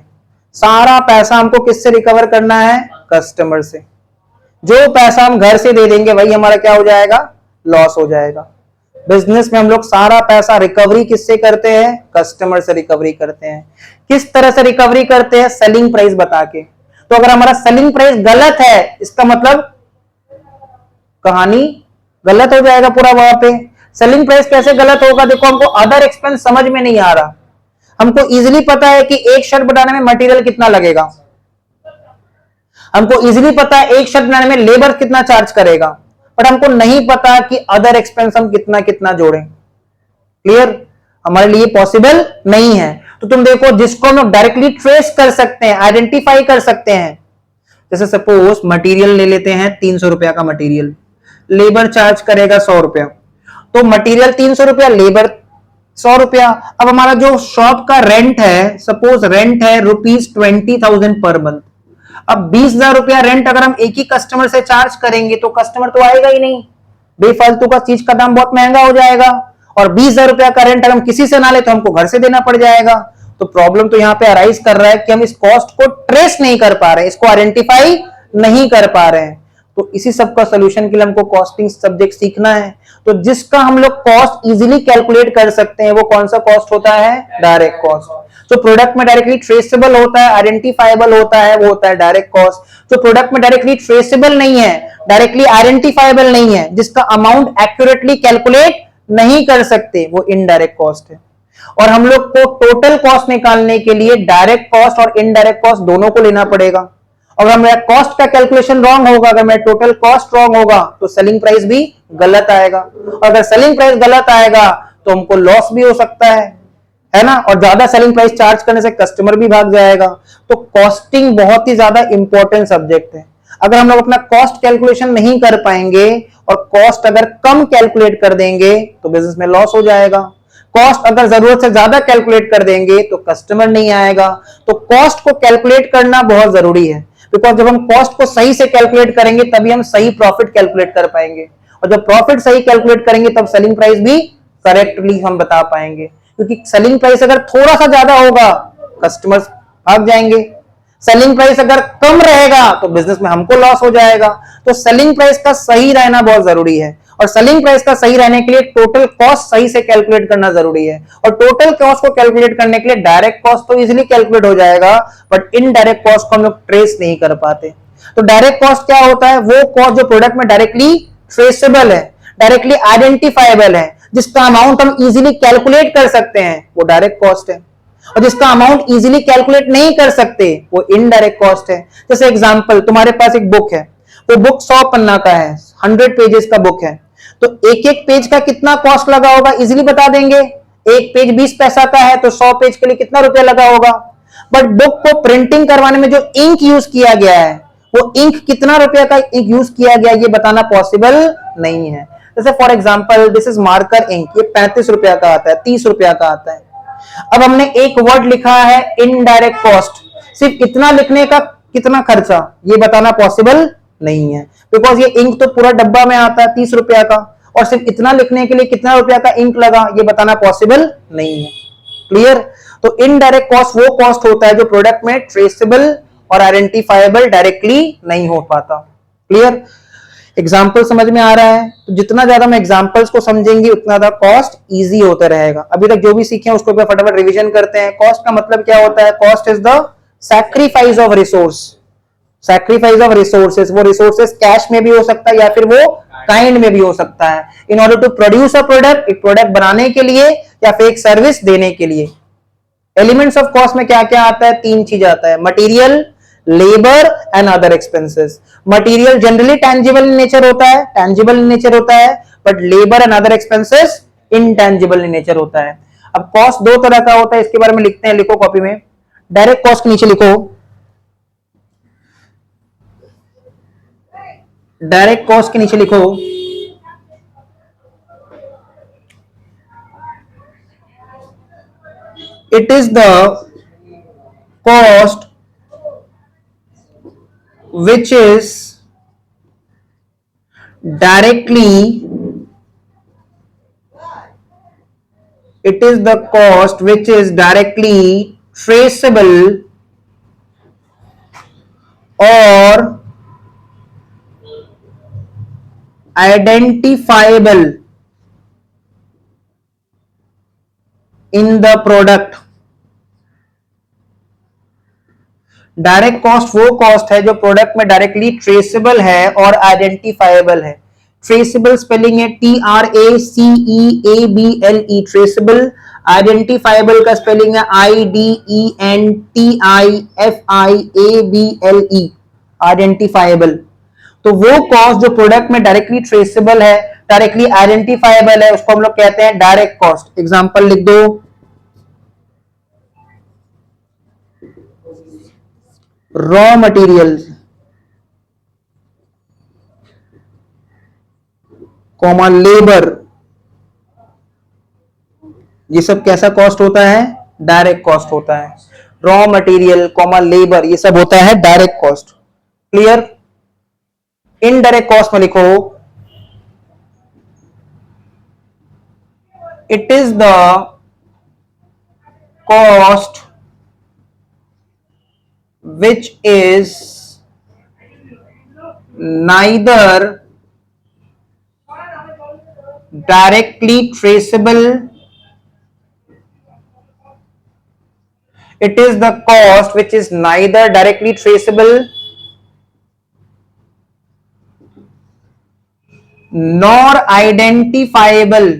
A: सारा पैसा हमको किससे रिकवर करना है? कस्टमर से। जो पैसा हम घर से दे देंगे वही हमारा क्या हो जाएगा? लॉस हो जाएगा। बिजनेस में हम लोग सारा पैसा रिकवरी किससे करते हैं? कस्टमर से रिकवरी करते हैं। किस तरह से रिकवरी करते हैं? सेलिंग प्राइस बता के। तो अगर हमारा सेलिंग प्राइस गलत है, इसका मतलब कहानी गलत हो जाएगा पूरा। वहां पे सेलिंग प्राइस कैसे गलत होगा? देखो हमको अदर एक्सपेंस समझ में नहीं आ रहा। हमको इजीली पता है कि एक शर्ट बनाने में मटेरियल कितना लगेगा, हमको इजीली पता है एक शर्ट बनाने में लेबर कितना चार्ज करेगा, बट हमको नहीं पता कि अदर एक्सपेंस हम कितना कितना जोड़ें। क्लियर? हमारे लिए पॉसिबल नहीं है। तो तुम देखो, जिसको हम लोग डायरेक्टली ट्रेस कर सकते हैं, आइडेंटिफाई कर सकते हैं, जैसे सपोज मटेरियल ले लेते हैं 300 रुपया का मटेरियल, लेबर चार्ज करेगा 100 रुपया, तो मटेरियल 300 रुपया, लेबर 100 रुपया। अब हमारा जो शॉप का रेंट है, सपोज रेंट है ₹20,000 पर मंथ। अब 20,000 रुपया रेंट अगर हम एक ही कस्टमर से चार्ज करेंगे तो कस्टमर तो आएगा ही नहीं, बेफालतू का चीज का दाम बहुत महंगा हो जाएगा। और 20,000 रुपया का रेंट अगर हम किसी से ना ले तो हमको घर से देना पड़ जाएगा। तो प्रॉब्लम तो यहाँ पे अराइज कर रहा है कि हम इस कॉस्ट को ट्रेस नहीं कर पा रहे, इसको आइडेंटिफाई नहीं कर पा रहे हैं। तो इसी सब का सोल्यूशन के लिए हमको कॉस्टिंग सब्जेक्ट सीखना है। तो जिसका हम लोग कॉस्ट इजीली कैलकुलेट कर सकते हैं वो कौन सा कॉस्ट होता है? Direct cost. जो प्रोडक्ट में डायरेक्टली ट्रेसेबल होता है, आइडेंटिफाइबल होता है, वो होता है डायरेक्ट कॉस्ट। जो प्रोडक्ट में डायरेक्टली ट्रेसेबल नहीं है, डायरेक्टली आइडेंटिफाइबल नहीं है, जिसका अमाउंट एक्यूरेटली कैलकुलेट नहीं कर सकते, वो इनडायरेक्ट कॉस्ट है। और हम लोग को टोटल कॉस्ट निकालने के लिए डायरेक्ट कॉस्ट और इनडायरेक्ट कॉस्ट दोनों को लेना पड़ेगा। अगर मेरा कॉस्ट का कैलकुलेशन रॉन्ग होगा, अगर मेरा टोटल कॉस्ट रॉन्ग होगा तो सेलिंग प्राइस भी गलत आएगा। और अगर सेलिंग प्राइस गलत आएगा तो हमको लॉस भी हो सकता है ना? और ज्यादा सेलिंग प्राइस चार्ज करने से कस्टमर भी भाग जाएगा। तो कॉस्टिंग बहुत ही ज्यादा इंपॉर्टेंट सब्जेक्ट है। अगर हम लोग अपना कॉस्ट कैलकुलेशन नहीं कर पाएंगे और कॉस्ट अगर कम कैलकुलेट कर देंगे तो बिजनेस में लॉस हो जाएगा। कॉस्ट अगर जरूरत से ज्यादा कैलकुलेट कर देंगे तो कस्टमर नहीं आएगा। तो कॉस्ट को कैलकुलेट करना बहुत जरूरी है, बिकॉज जब हम कॉस्ट को सही से कैलकुलेट करेंगे तभी हम सही प्रॉफिट कैलकुलेट कर पाएंगे, और जब प्रॉफिट सही कैलकुलेट करेंगे तब सेलिंग प्राइस भी करेक्टली हम बता पाएंगे। क्योंकि सेलिंग प्राइस अगर थोड़ा सा ज्यादा होगा कस्टमर्स भाग जाएंगे, सेलिंग प्राइस अगर कम रहेगा तो बिजनेस में हमको लॉस हो जाएगा। तो सेलिंग प्राइस का सही रहना बहुत जरूरी है, और सेलिंग प्राइस का सही रहने के लिए टोटल कॉस्ट सही से कैलकुलेट करना जरूरी है। और टोटल कॉस्ट को कैलकुलेट करने के लिए डायरेक्ट कॉस्ट तो इजीली कैलकुलेट हो जाएगा, बट इनडायरेक्ट कॉस्ट को हम लोग ट्रेस नहीं कर पाते। तो डायरेक्ट कॉस्ट क्या होता है? वो कॉस्ट जो प्रोडक्ट में डायरेक्टली ट्रेसेबल है, डायरेक्टली आइडेंटिफाइबल है, जिसका अमाउंट हम इजीली कैलकुलेट कर सकते हैं, वो डायरेक्ट कॉस्ट है। और जिसका अमाउंट इजीली कैलकुलेट नहीं कर सकते वो इनडायरेक्ट कॉस्ट है। जैसे एग्जांपल, तुम्हारे पास एक बुक है, वो बुक 100 पन्ना का है, 100 पेजेस का बुक है, तो एक एक पेज का कितना कॉस्ट लगा होगा इजीली बता देंगे। एक पेज 20 पैसा का है तो 100 पेज के लिए कितना रुपया लगा होगा। बट बुक को प्रिंटिंग करवाने में जो इंक यूज किया गया है, वो इंक कितना रुपया का इंक यूज किया गया, ये बताना पॉसिबल नहीं है। जैसे for example, this is marker ink, ये 35 रुपया का आता है, 30 रुपया का आता है। अब हमने एक वर्ड लिखा है इनडायरेक्ट कॉस्ट, सिर्फ इतना लिखने का कितना खर्चा, ये बताना पॉसिबल नहीं है, बिकॉज ये इंक तो पूरा डब्बा में आता है 30 रुपया का, और सिर्फ इतना लिखने के लिए कितना रुपया का इंक लगा, ये बताना पॉसिबल नहीं है। क्लियर? तो इनडायरेक्ट कॉस्ट वो कॉस्ट होता है जो प्रोडक्ट में ट्रेसेबल और आइडेंटिफाइबल डायरेक्टली नहीं हो पाता। क्लियर? एग्जाम्पल समझ में आ रहा है? तो जितना ज्यादा हम एग्जाम्पल्स को समझेंगे उतना ज्यादा कॉस्ट इजी होता रहेगा। अभी तक जो भी सीखे उसको फटाफट रिवीजन करते हैं। कॉस्ट का मतलब क्या होता है? Cost is the sacrifice of resource, sacrifice of resources. वो रिसोर्सेस कैश में भी हो सकता है या फिर वो काइंड में भी हो सकता है, in order to produce a product, एक प्रोडक्ट बनाने के लिए या फिर एक सर्विस देने के लिए। एलिमेंट्स ऑफ कॉस्ट में क्या क्या आता है? 3 चीज आता है, material, labour and other expenses. Material generally tangible in nature होता है, टेंजिबल इन नेचर होता है, but labour and other expenses intangible in nature होता है। अब कॉस्ट 2 तरह का होता है, इसके बारे में लिखते हैं, लिखो कॉपी में। डायरेक्ट कॉस्ट के नीचे लिखो, डायरेक्ट कॉस्ट के नीचे लिखो it is the cost which is directly, it is the cost which is directly traceable or identifiable in the product। Direct cost वो कॉस्ट है जो प्रोडक्ट में डायरेक्टली ट्रेसेबल है और आइडेंटिफाइबल है। ट्रेसेबल स्पेलिंग है TRACEABLE, ट्रेसेबल। आइडेंटिफाइबल का spelling है IDENTIFIABLE, आइडेंटिफाइबल। तो वो कॉस्ट जो प्रोडक्ट में डायरेक्टली ट्रेसेबल है, डायरेक्टली आइडेंटिफाइबल है, उसको हम लोग कहते हैं डायरेक्ट कॉस्ट। एग्जांपल लिख दो, रॉ मटेरियल्स, कॉमा लेबर, ये सब कैसा कॉस्ट होता है? डायरेक्ट कॉस्ट होता है। रॉ मटेरियल कॉमा लेबर ये सब होता है direct cost. Clear? Indirect cost में लिखो it is the cost which is neither directly traceable, it is the cost which is neither directly traceable nor identifiable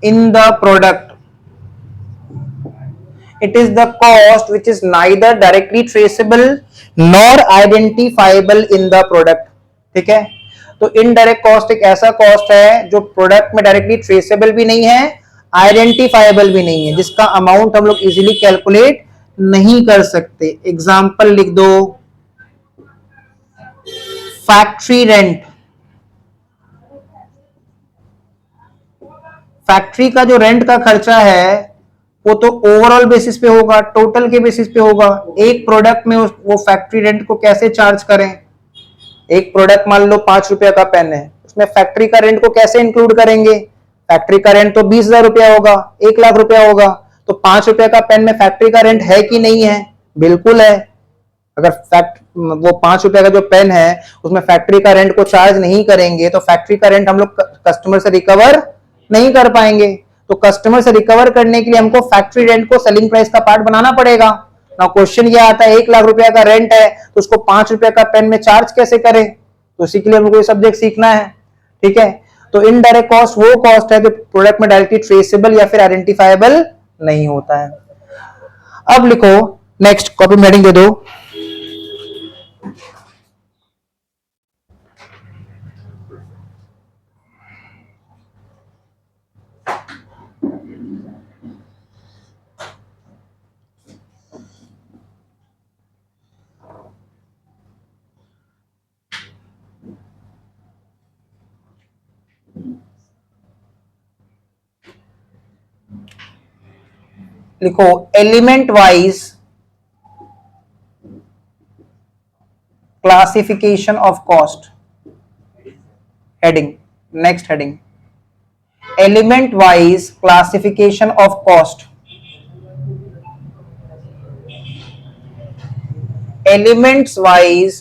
A: in the product। It is the cost which is neither directly traceable nor identifiable in the product। ठीक है? तो indirect cost एक ऐसा cost है जो product में directly traceable भी नहीं है, आइडेंटिफाइबल भी नहीं है, जिसका अमाउंट हम लोग इजीली कैलकुलेट नहीं कर सकते। एग्जांपल लिख दो, फैक्ट्री रेंट। फैक्ट्री का जो रेंट का खर्चा है वो तो ओवरऑल बेसिस पे होगा, टोटल के बेसिस पे होगा। एक प्रोडक्ट में वो फैक्ट्री रेंट को कैसे चार्ज करें? एक प्रोडक्ट मान लो 5 रुपया का पेन है, उसमें फैक्ट्री का रेंट को कैसे इंक्लूड करेंगे? फैक्ट्री का रेंट तो 20,000 रुपया होगा, 1 लाख रुपया होगा, तो 5 रुपए का पेन में फैक्ट्री का रेंट है कि नहीं है? बिल्कुल है। अगर वो 5 रुपए का जो पेन है उसमें फैक्ट्री का रेंट को चार्ज नहीं करेंगे तो फैक्ट्री का रेंट हम लोग कस्टमर से रिकवर नहीं कर पाएंगे। तो कस्टमर से रिकवर करने के लिए हमको फैक्ट्री रेंट को सेलिंग प्राइस का पार्ट बनाना पड़ेगा। ना क्वेश्चन ये आता है 1 लाख रुपया का रेंट है तो उसको 5 रुपए का पेन में चार्ज कैसे करें? तो इसी के लिए हमको ये सब्जेक्ट सीखना है। ठीक है, तो इनडायरेक्ट कॉस्ट वो कॉस्ट है जो प्रोडक्ट में डायरेक्टली ट्रेसेबल या फिर आइडेंटिफाइबल नहीं होता है। अब लिखो नेक्स्ट, कॉपी में हेडिंग दे दो। लिखो element wise classification of cost. Heading, next heading, element wise classification of cost. Elements wise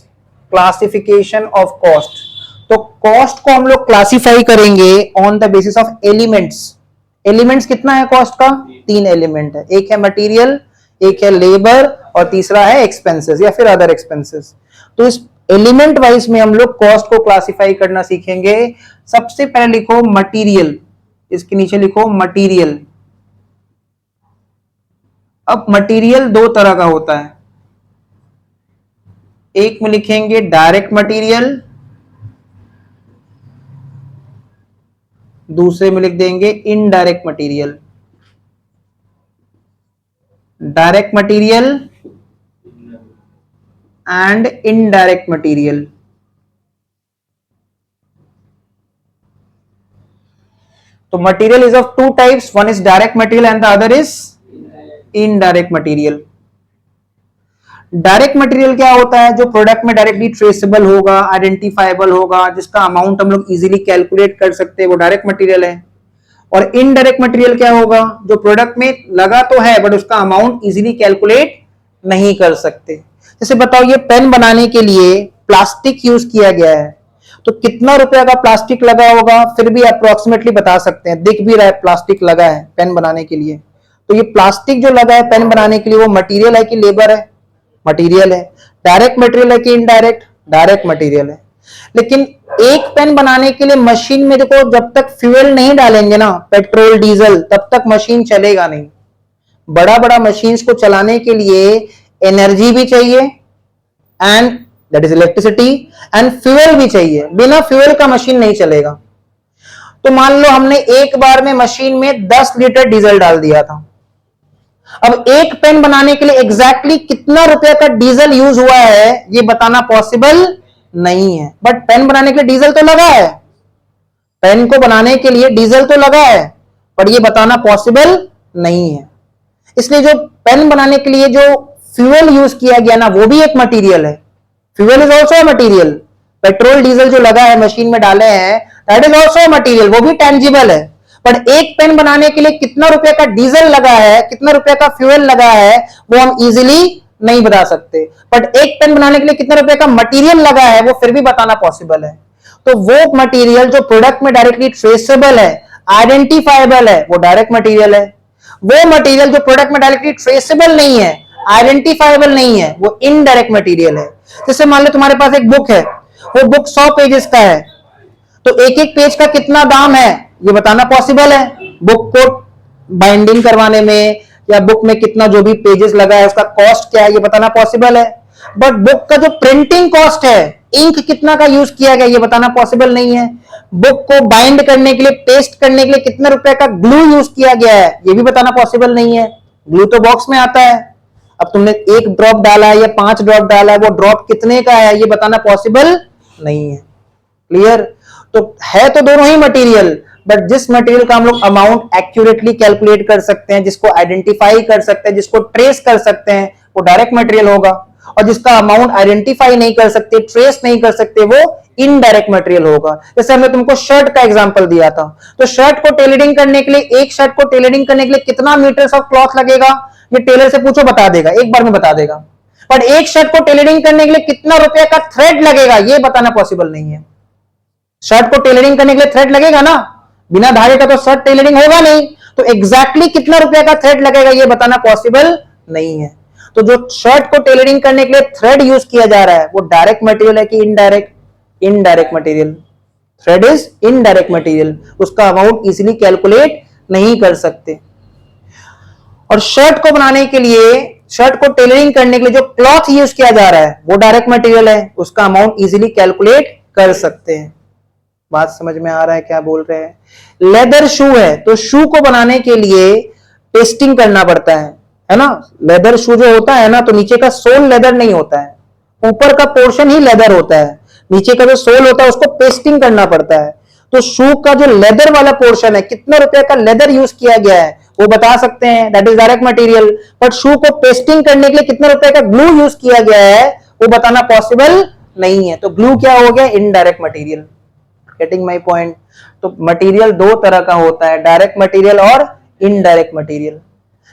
A: classification of cost. तो कॉस्ट को हम लोग क्लासिफाई करेंगे on the basis of elements. Elements कितना है कॉस्ट का? 3 एलिमेंट है, एक है मटेरियल, एक है लेबर और तीसरा है एक्सपेंसेस या फिर अदर एक्सपेंसेस। तो इस एलिमेंट वाइज में हम लोग कॉस्ट को क्लासिफाई करना सीखेंगे। सबसे पहले लिखो मटेरियल, इसके नीचे लिखो मटेरियल। अब मटेरियल 2 तरह का होता है, एक में लिखेंगे डायरेक्ट मटेरियल, दूसरे में लिख देंगे indirect material. Direct material and indirect material. तो material is of 2 types, one is direct material and the other is indirect material. Direct material क्या होता है? जो प्रोडक्ट में डायरेक्टली ट्रेसेबल होगा, आइडेंटिफाइबल होगा, जिसका अमाउंट हम लोग इजीली कैलकुलेट कर सकते हैं, वो डायरेक्ट मटेरियल है। और इनडायरेक्ट मटेरियल क्या होगा? जो प्रोडक्ट में लगा तो है बट उसका अमाउंट इजीली कैलकुलेट नहीं कर सकते। जैसे बताओ ये पेन बनाने के लिए प्लास्टिक यूज किया गया है, तो कितना रुपया का प्लास्टिक लगा होगा फिर भी अप्रोक्सीमेटली बता सकते हैं, दिख भी रहा है प्लास्टिक लगा है पेन बनाने के लिए। तो ये प्लास्टिक जो लगा है पेन बनाने के लिए वो मटेरियल है कि लेबर है? मटेरियल है। डायरेक्ट मटेरियल है कि इनडायरेक्ट? डायरेक्ट मटेरियल है। लेकिन एक पेन बनाने के लिए मशीन में देखो जब तक फ्यूल नहीं डालेंगे ना, पेट्रोल डीजल, तब तक मशीन चलेगा नहीं। बड़ा बड़ा मशीन्स को चलाने के लिए एनर्जी भी चाहिए and that is electricity and fuel भी चाहिए। बिना फ्यूल का मशीन नहीं चलेगा। तो मान लो हमने एक बार में मशीन में 10 लीटर डीजल डाल दिया था। अब एक पेन बनाने के लिए एग्जैक्टली कितना रुपए का डीजल यूज हुआ है ये बताना पॉसिबल नहीं है। बट पेन बनाने के लिए डीजल तो लगा है, पेन को बनाने के लिए डीजल तो लगा है, पर ये बताना पॉसिबल नहीं है। इसलिए जो पेन बनाने के लिए जो फ्यूल यूज किया गया ना, वो भी एक मटेरियल है। Fuel is also material. Petrol diesel जो लगा है मशीन में डाले हैं, दैट इज ऑल्सो मटेरियल, वो भी टेंजिबल है। पर एक पेन बनाने के लिए कितना रुपए का डीजल लगा है, कितना रुपए का फ्यूल लगा है, वो हम इजीली नहीं बता सकते। बट एक पेन बनाने के लिए कितना रुपए का मटेरियल लगा है वो फिर भी बताना पॉसिबल है। तो वो मटेरियल जो प्रोडक्ट में डायरेक्टली ट्रेसेबल है, आइडेंटिफाइबल है, वो डायरेक्ट मटेरियल है। वो मटेरियल जो प्रोडक्ट में डायरेक्टली ट्रेसेबल नहीं है, आइडेंटिफाइबल नहीं है, वो इनडायरेक्ट मटेरियल है। जैसे मान लो तुम्हारे पास एक बुक है, वो बुक 100 पेजेस का है, तो एक एक पेज का कितना दाम है ये बताना पॉसिबल है। बुक को बाइंडिंग करवाने में या बुक में कितना जो भी पेजेस लगा है उसका कॉस्ट क्या है ये बताना पॉसिबल है। बट बुक का जो प्रिंटिंग कॉस्ट है, इंक कितना का यूज किया गया ये बताना पॉसिबल नहीं है। बुक को बाइंड करने के लिए, पेस्ट करने के लिए कितने रुपए का ग्लू यूज किया गया है ये भी बताना पॉसिबल नहीं है। ग्लू तो बॉक्स में आता है, अब तुमने 1 ड्रॉप डाला है या 5 ड्रॉप डाला है, वो ड्रॉप कितने का है ये बताना पॉसिबल नहीं है। क्लियर? तो है तो दोनों ही मटेरियल, बट जिस मटेरियल का हम लोग अमाउंट एक्यूरेटली कैलकुलेट कर सकते हैं, जिसको आइडेंटिफाई कर सकते हैं, जिसको ट्रेस कर सकते हैं, वो डायरेक्ट मटेरियल होगा। और जिसका अमाउंट आइडेंटिफाई नहीं कर सकते, ट्रेस नहीं कर सकते, वो इनडायरेक्ट मटेरियल होगा। जैसे हमने तुमको शर्ट का एग्जांपल दिया था, तो शर्ट को टेलरिंग करने के लिए, एक शर्ट को टेलरिंग करने के लिए कितना मीटर्स ऑफ क्लॉथ लगेगा, ये टेलर से पूछो बता देगा, एक बार में बता देगा। पर एक शर्ट को टेलरिंग करने के लिए कितना रुपए का थ्रेड लगेगा, ये बताना पॉसिबल नहीं है। शर्ट को टेलरिंग करने के लिए थ्रेड लगेगा ना, बिना धागे का तो शर्ट टेलरिंग होगा नहीं। तो एग्जैक्टली कितना रुपए का थ्रेड लगेगा ये बताना पॉसिबल नहीं है। तो जो शर्ट को टेलरिंग करने के लिए थ्रेड यूज किया जा रहा है वो डायरेक्ट मटेरियल है कि indirect? Indirect material. Thread is indirect material, उसका अमाउंट इजीली कैलकुलेट नहीं कर सकते। और शर्ट को बनाने के लिए, शर्ट को टेलरिंग करने के लिए जो क्लॉथ यूज किया जा रहा है वो डायरेक्ट मटेरियल है, उसका अमाउंट इजीली कैलकुलेट कर सकते हैं। बात समझ में आ रहा है क्या बोल रहे हैं? लेदर शू है, तो शू को बनाने के लिए पेस्टिंग करना पड़ता है ना। लेदर शू जो होता है ना, तो नीचे का सोल लेदर नहीं होता है, ऊपर का पोर्शन ही लेदर होता है, नीचे का जो सोल होता है उसको पेस्टिंग करना पड़ता है। तो शू का जो लेदर वाला पोर्शन है, कितने रुपए का लेदर यूज किया गया है वो बता सकते हैं, that is direct material. But shoe को पेस्टिंग करने के लिए कितने रुपए का ग्लू यूज किया गया है वो बताना पॉसिबल नहीं है। तो ग्लू क्या हो गया? Indirect material. Getting my point? तो मटेरियल दो तरह का होता है, डायरेक्ट मटेरियल और इनडायरेक्ट मटेरियल।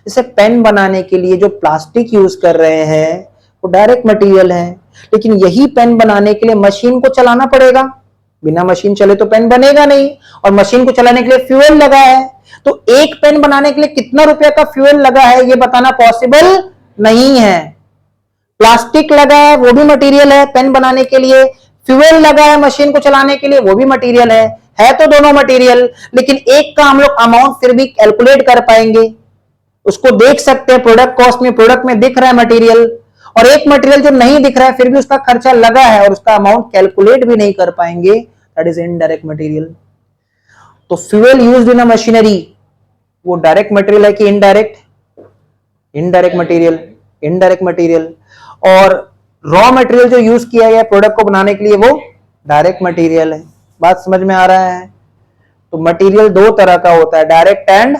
A: जैसे पेन बनाने के लिए जो प्लास्टिक यूज कर रहे हैं वो डायरेक्ट मटेरियल है, लेकिन यही पेन बनाने के लिए मशीन को चलाना पड़ेगा, बिना मशीन चले तो पेन बनेगा नहीं, और मशीन को चलाने के लिए फ्यूल लगा है। तो एक पेन बनाने के लिए कितना रुपया का फ्यूल लगा है ये बताना पॉसिबल नहीं है। प्लास्टिक लगा है वो भी मटेरियल है पेन बनाने के लिए, फ्यूल लगा है मशीन को चलाने के लिए वो भी मटेरियल है तो दोनों मटेरियल, लेकिन एक का हम लोग अमाउंट फिर भी कैलकुलेट कर पाएंगे, उसको देख सकते हैं प्रोडक्ट कॉस्ट में, प्रोडक्ट में दिख रहा है मटेरियल, और एक मटेरियल जो नहीं दिख रहा है फिर भी उसका खर्चा लगा है और उसका अमाउंट कैलकुलेट भी नहीं कर पाएंगे, दैट इज इनडायरेक्ट मटेरियल। तो fuel used in a machinery वो डायरेक्ट मटेरियल है कि indirect? Indirect material, indirect material. और रॉ मटेरियल जो यूज किया गया प्रोडक्ट को बनाने के लिए वो डायरेक्ट मटेरियल है। बात समझ में आ रहा है? तो मटेरियल दो तरह का होता है, डायरेक्ट एंड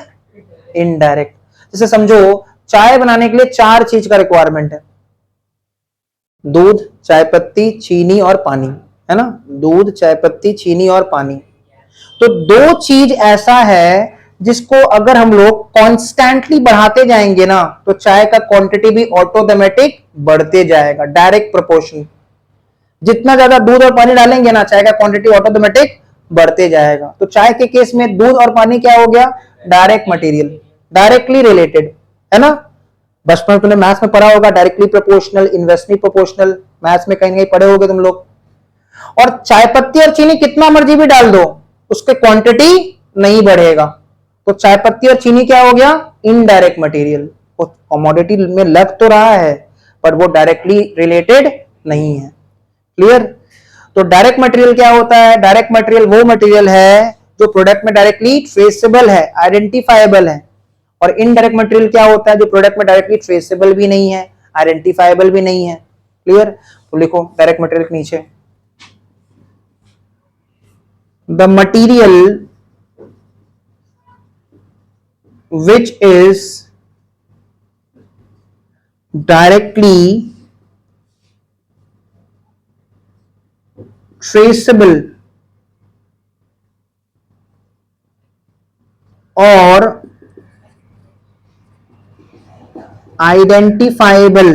A: इनडायरेक्ट। जैसे समझो चाय बनाने के लिए चार चीज का रिक्वायरमेंट है, दूध, चाय पत्ती, चीनी और पानी, है ना। दूध, चाय पत्ती, चीनी और पानी। तो दो चीज ऐसा है जिसको अगर हम लोग कॉन्स्टेंटली बढ़ाते जाएंगे ना तो चाय का क्वांटिटी भी ऑटोमेटिक बढ़ते जाएगा, डायरेक्ट प्रोपोर्शन। जितना ज्यादा दूध और पानी डालेंगे ना चाय का क्वांटिटी ऑटोमेटिक बढ़ते जाएगा। तो चाय के केस में दूध और पानी क्या हो गया? डायरेक्ट मटेरियल, डायरेक्टली रिलेटेड, है ना। बचपन में तुमने मैथ्स में पढ़ा होगा directly proportional, inversely proportional, maths में कहीं ना कहीं पढ़े होगे तुम लोग। और चाय पत्ती और चीनी कितना मर्जी भी डाल दो उसके क्वांटिटी नहीं बढ़ेगा। तो चाय पत्ती और चीनी क्या हो गया? Indirect material. वो कमोडिटी में लग तो रहा है पर वो डायरेक्टली रिलेटेड नहीं है। क्लियर? तो डायरेक्ट मटेरियल क्या होता है? डायरेक्ट मटेरियल वो मटेरियल है जो प्रोडक्ट में डायरेक्टली ट्रेसेबल है, आइडेंटिफाइबल है। और इनडायरेक्ट मटेरियल क्या होता है? जो प्रोडक्ट में डायरेक्टली ट्रेसेबल भी नहीं है, आइडेंटिफाइबल भी नहीं है। क्लियर? तो लिखो डायरेक्ट मटेरियल के नीचे, the material which is directly traceable or identifiable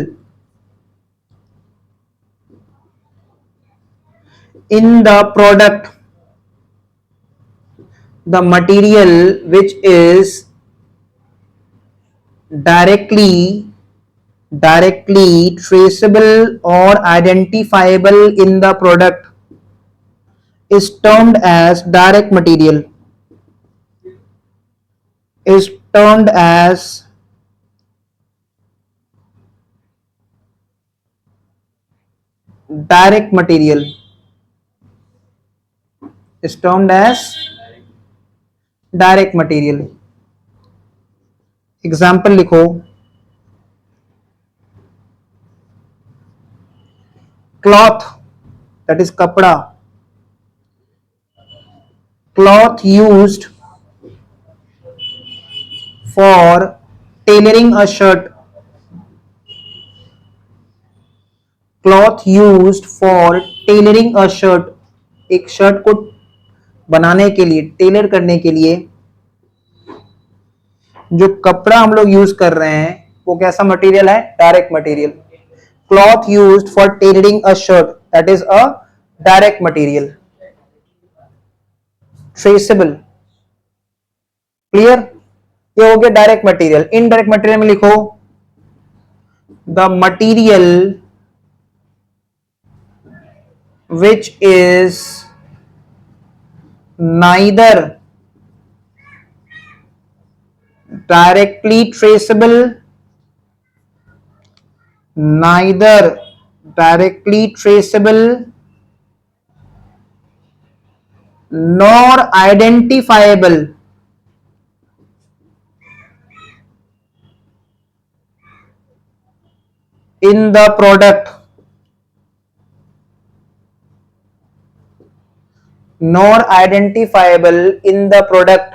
A: in the product, the material which is directly traceable or identifiable in the product is termed as direct material, is termed as direct material, is termed as direct material। Example लिखो, cloth that is कपड़ा, cloth used for tailoring a shirt, cloth used for tailoring a shirt एक shirt को बनाने के लिए, Taylor करने के लिए जो कपड़ा हम लोग यूज कर रहे हैं वो कैसा मटेरियल है? Direct material. Cloth used for tailoring a shirt, that is a direct material. Traceable, clear? ये हो गया डायरेक्ट मटेरियल। इनडायरेक्ट मटेरियल में लिखो the material which is neither directly traceable, neither directly traceable nor identifiable in the product, nor identifiable in the product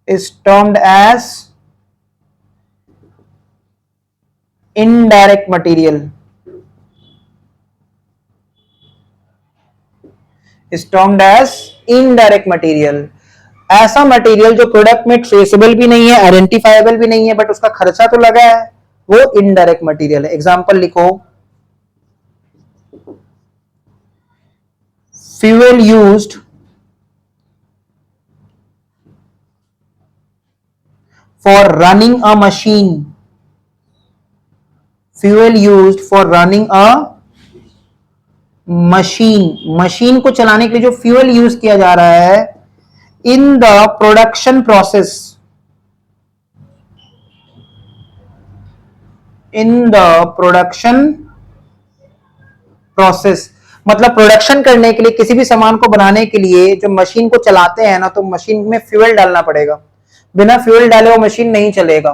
A: is termed as indirect material, is termed as indirect material। ऐसा material जो product में traceable भी नहीं है, identifiable भी नहीं है, but उसका खर्चा तो लगा है, वो इनडायरेक्ट मटेरियल है। एग्जांपल लिखो, fuel used for running a machine, fuel used for running a machine, machine को चलाने के लिए जो फ्यूल यूज किया जा रहा है, in the production process, in the production process, मतलब प्रोडक्शन करने के लिए, किसी भी सामान को बनाने के लिए जो मशीन को चलाते हैं ना, तो मशीन में फ्यूल डालना पड़ेगा। बिना फ्यूल डाले वो मशीन नहीं चलेगा।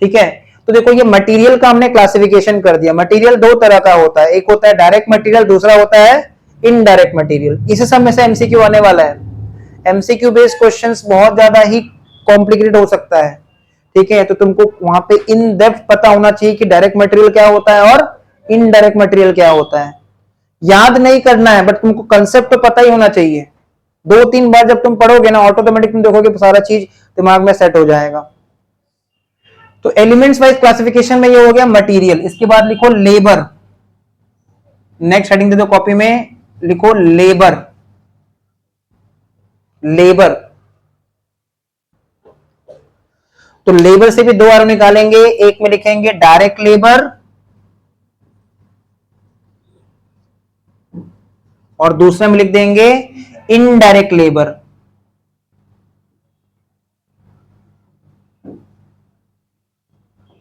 A: ठीक है, तो देखो ये मटेरियल का हमने क्लासिफिकेशन कर दिया। मटेरियल दो तरह का होता है, एक होता है डायरेक्ट मटेरियल, दूसरा होता है इनडायरेक्ट मटेरियल। इसी सब में से एमसीक्यू आने वाला है। एमसीक्यू बेस्ड क्वेश्चंस बहुत ज्यादा ही कॉम्प्लिकेटेड हो सकता है। ठीक है, तो तुमको वहां पे इन डेप्थ पता होना चाहिए कि डायरेक्ट मटेरियल क्या होता है और इनडायरेक्ट मटेरियल क्या होता है। याद नहीं करना है, बट तुमको कंसेप्ट तो पता ही होना चाहिए। 2-3 बार जब तुम पढ़ोगे ना, ऑटोमेटिक तुम देखोगे सारा चीज दिमाग में सेट हो जाएगा। तो एलिमेंट्स वाइज क्लासिफिकेशन में ये हो गया मटेरियल। इसके बाद लिखो लेबर। नेक्स्ट हेडिंग दे दो कॉपी में, लिखो लेबर। लेबर, तो लेबर से भी दो आर निकालेंगे। एक में लिखेंगे डायरेक्ट लेबर और दूसरे में लिख देंगे indirect labour.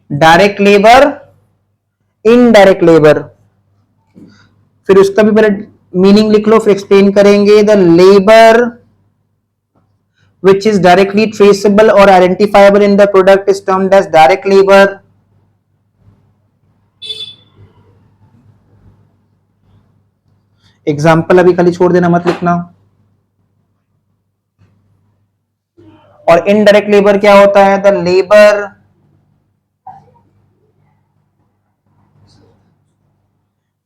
A: Direct labour, indirect labour. फिर उसका भी पहले मीनिंग लिख लो, फिर एक्सप्लेन करेंगे। The labour which is directly traceable or identifiable in the product is termed as direct labor। Example अभी खाली छोड़ देना, मत लिखना। और इनडायरेक्ट लेबर क्या होता है? The labour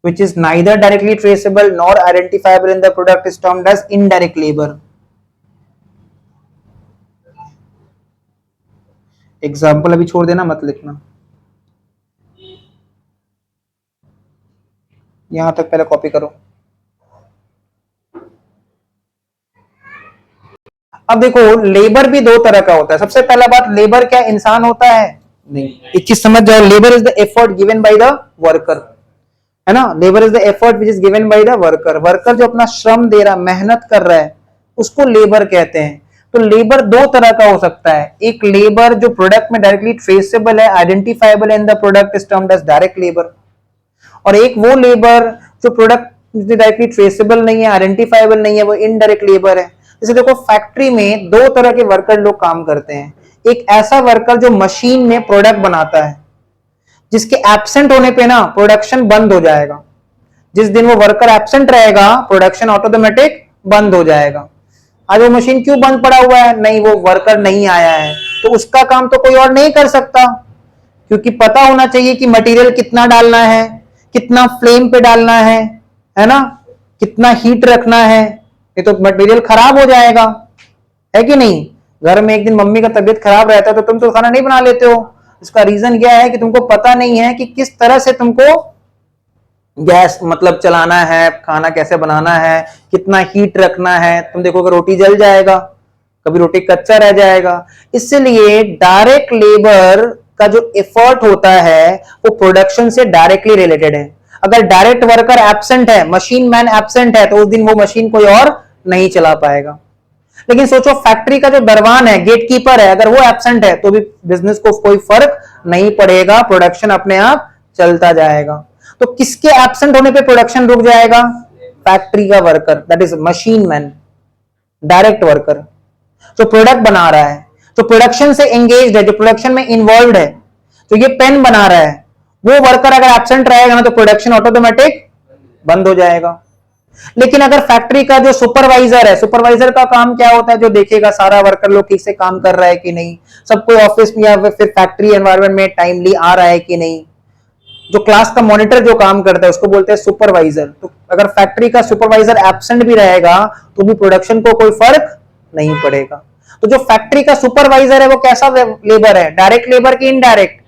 A: which is neither directly traceable nor identifiable in the product is termed as indirect labor। Example अभी छोड़ देना, मत लिखना। यहां तक पहले कॉपी करो। अब देखो लेबर भी दो तरह का होता है। सबसे पहला बात, लेबर क्या इंसान होता है? नहीं। एक चीज समझ जाओ, labour is the effort given by the worker, है ना। Labour is the effort which is given by the worker. Worker जो अपना श्रम दे रहा है, मेहनत कर रहा है, उसको लेबर कहते हैं। तो लेबर दो तरह का हो सकता है। एक लेबर जो प्रोडक्ट में डायरेक्टली ट्रेसेबल है, identifiable in the product is termed as direct labour. और एक वो लेबर जो प्रोडक्ट डायरेक्टली ट्रेसेबल नहीं है, आइडेंटिफाइबल नहीं है, वो इनडायरेक्ट लेबर है। जैसे देखो फैक्ट्री में दो तरह के वर्कर लोग काम करते हैं। एक ऐसा वर्कर जो मशीन में प्रोडक्ट बनाता है, जिसके एब्सेंट होने पे ना प्रोडक्शन बंद हो जाएगा। जिस दिन वो वर्कर एब्सेंट रहेगा, प्रोडक्शन ऑटोमेटिक बंद हो जाएगा। आज वो मशीन क्यों बंद पड़ा हुआ है? नहीं, वो वर्कर नहीं आया है, तो उसका काम तो कोई और नहीं कर सकता, क्योंकि पता होना चाहिए कि मटेरियल कितना डालना है, कितना फ्लेम पे डालना है ना, कितना हीट रखना है, ये तो मटेरियल खराब हो जाएगा, है कि नहीं। घर में एक दिन मम्मी का तबीयत खराब रहता है तो तुम तो खाना नहीं बना लेते हो। इसका रीजन क्या है कि तुमको पता नहीं है कि किस तरह से तुमको गैस मतलब चलाना है, खाना कैसे बनाना है, कितना हीट रखना है। तुम देखोगे रोटी जल जाएगा, कभी रोटी कच्चा रह जाएगा। इसलिए डायरेक्ट लेबर का जो एफर्ट होता है वो प्रोडक्शन से डायरेक्टली रिलेटेड है। अगर डायरेक्ट वर्कर एब्सेंट है, मशीन मैन एब्सेंट है, तो उस दिन वो मशीन कोई और नहीं चला पाएगा। लेकिन सोचो फैक्ट्री का जो दरवान है, गेट कीपर है, अगर वो एब्सेंट है तो भी बिजनेस को कोई फर्क नहीं पड़ेगा, प्रोडक्शन अपने आप चलता जाएगा। तो किसके एब्सेंट होने पे प्रोडक्शन रुक जाएगा? फैक्ट्री का worker, that is machine man, direct worker जो प्रोडक्ट बना रहा है, जो प्रोडक्शन से एंगेज्ड है, जो प्रोडक्शन में इन्वॉल्व है, जो ये पेन बना रहा है, वो वर्कर अगर एब्सेंट रहेगा ना तो प्रोडक्शन ऑटोमेटिक बंद हो जाएगा। लेकिन अगर फैक्ट्री का जो सुपरवाइजर है, सुपरवाइजर का काम क्या होता है? जो देखेगा सारा वर्कर लोग ठीक से काम कर रहा है कि नहीं, सब कोई ऑफिस में या फिर फैक्ट्री एनवायरनमेंट में टाइमली आ रहा है कि नहीं। जो क्लास का मॉनिटर जो काम करता है उसको बोलते हैं सुपरवाइजर। तो अगर फैक्ट्री का सुपरवाइजर एब्सेंट भी रहेगा तो भी प्रोडक्शन को कोई फर्क नहीं पड़ेगा। तो जो फैक्ट्री का सुपरवाइजर है वो कैसा लेबर है? डायरेक्ट लेबर की इनडायरेक्ट?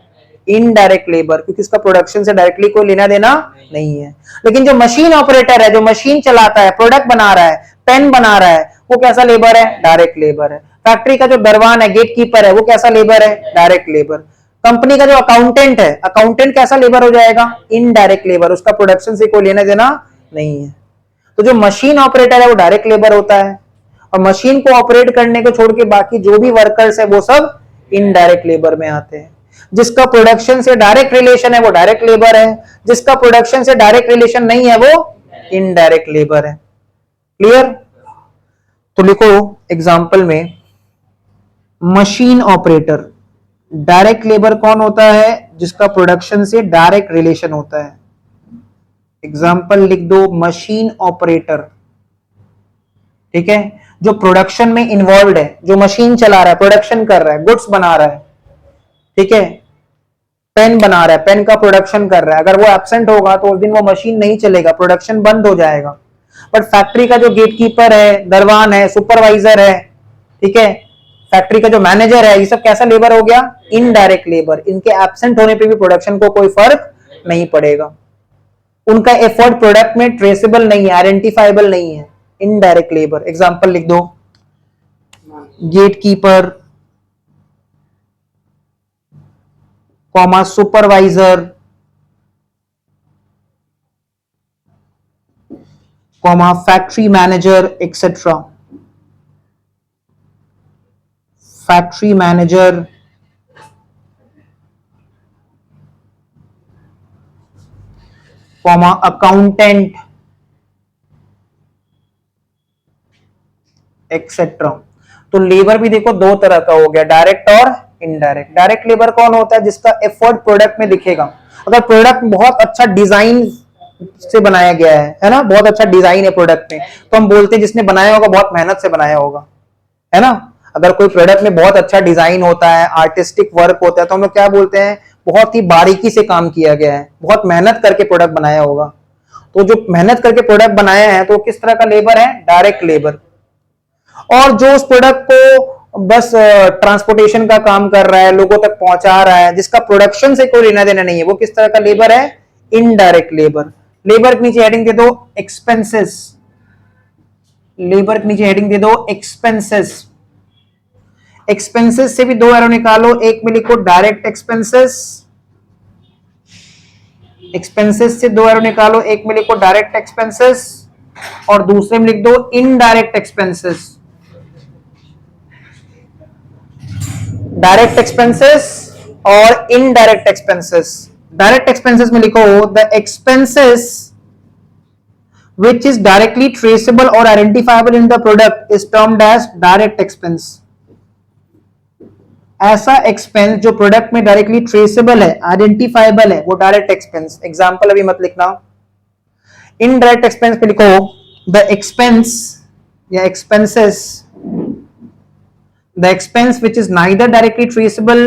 A: इनडायरेक्ट लेबर, क्योंकि इसका प्रोडक्शन से डायरेक्टली कोई लेना देना नहीं है। लेकिन जो मशीन ऑपरेटर है, जो मशीन चलाता है, प्रोडक्ट बना रहा है, पेन बना रहा है, वो कैसा लेबर है? डायरेक्ट लेबर है। फैक्ट्री का जो दरवान है, गेट कीपर है, वो कैसा लेबर है? Direct labour. कंपनी का जो अकाउंटेंट है, अकाउंटेंट कैसा लेबर हो जाएगा? इनडायरेक्ट लेबर, उसका प्रोडक्शन से कोई लेना देना नहीं है। तो जो मशीन ऑपरेटर है वो डायरेक्ट लेबर होता है, और मशीन को ऑपरेट करने को छोड़ के बाकी जो भी वर्कर्स है वो सब इनडायरेक्ट लेबर में आते हैं। जिसका प्रोडक्शन से डायरेक्ट रिलेशन है वो डायरेक्ट लेबर है, जिसका प्रोडक्शन से डायरेक्ट रिलेशन नहीं है वो इनडायरेक्ट लेबर है। क्लियर? तो लिखो एग्जांपल में, मशीन ऑपरेटर, डायरेक्ट लेबर कौन होता है? जिसका प्रोडक्शन से डायरेक्ट रिलेशन होता है। एग्जांपल लिख दो, मशीन ऑपरेटर, ठीक है, जो प्रोडक्शन में इन्वॉल्व है, जो मशीन चला रहा है, प्रोडक्शन कर रहा है, गुड्स बना रहा है, ठीक है, पेन बना रहा है, पेन का प्रोडक्शन कर रहा है। अगर वो एब्सेंट होगा तो उस दिन वो मशीन नहीं चलेगा, प्रोडक्शन बंद हो जाएगा। बट फैक्ट्री का जो गेटकीपर है, दरवान है, सुपरवाइजर है, ठीक है, फैक्ट्री का जो मैनेजर है, ये सब कैसा लेबर हो गया? Indirect labour. इनके एब्सेंट होने पे भी प्रोडक्शन को कोई फर्क नहीं पड़ेगा। उनका एफर्ट प्रोडक्ट में ट्रेसेबल नहीं है, आइडेंटिफाइबल नहीं है, इनडायरेक्ट लेबर। एग्जांपल लिख दो, gatekeeper, comma supervisor, comma factory manager etcetera. Factory manager, comma accountant etcetera. तो लेबर भी देखो दो तरह का हो गया, डायरेक्ट और इनडायरेक्ट। डायरेक्ट लेबर कौन होता है? जिसका एफर्ट प्रोडक्ट में दिखेगा। अगर प्रोडक्ट बहुत अच्छा डिजाइन से बनाया गया है ना, बहुत अच्छा डिजाइन है प्रोडक्ट में, तो हम बोलते हैं जिसने बनाया होगा बहुत मेहनत से बनाया होगा, है ना। अगर कोई प्रोडक्ट में बहुत अच्छा डिजाइन होता है, आर्टिस्टिक वर्क होता है, तो हम लोग क्या बोलते हैं? बहुत ही बारीकी से काम किया गया है, बहुत मेहनत करके प्रोडक्ट बनाया होगा। तो जो मेहनत करके प्रोडक्ट बनाया है तो किस तरह का लेबर है? Direct labour. और जो उस प्रोडक्ट को बस ट्रांसपोर्टेशन का काम कर रहा है, लोगों तक पहुंचा रहा है, जिसका प्रोडक्शन से कोई लेना देना नहीं है, वो किस तरह का लेबर है? Indirect labour. लेबर के नीचे हेडिंग दे दो एक्सपेंसेस। लेबर के नीचे हेडिंग दे दो एक्सपेंसेस। एक्सपेंसेस से भी दो एरो निकालो, एक में लिखो डायरेक्ट एक्सपेंसेस, एक्सपेंसेस से दो एरो निकालो, एक में लिखो डायरेक्ट एक्सपेंसेस और दूसरे में लिख दो इनडायरेक्ट एक्सपेंसेस। डायरेक्ट एक्सपेंसेस और इनडायरेक्ट एक्सपेंसेस। डायरेक्ट एक्सपेंसेस में लिखो the expenses which is directly traceable or identifiable in the product is termed as direct expense। ऐसा एक्सपेंस जो प्रोडक्ट में डायरेक्टली ट्रेसेबल है, आइडेंटिफाइबल है, वो डायरेक्ट एक्सपेंस। एग्जांपल अभी मत लिखना। इनडायरेक्ट एक्सपेंस पे लिखो द एक्सपेंस या expenses, the expense which is neither directly traceable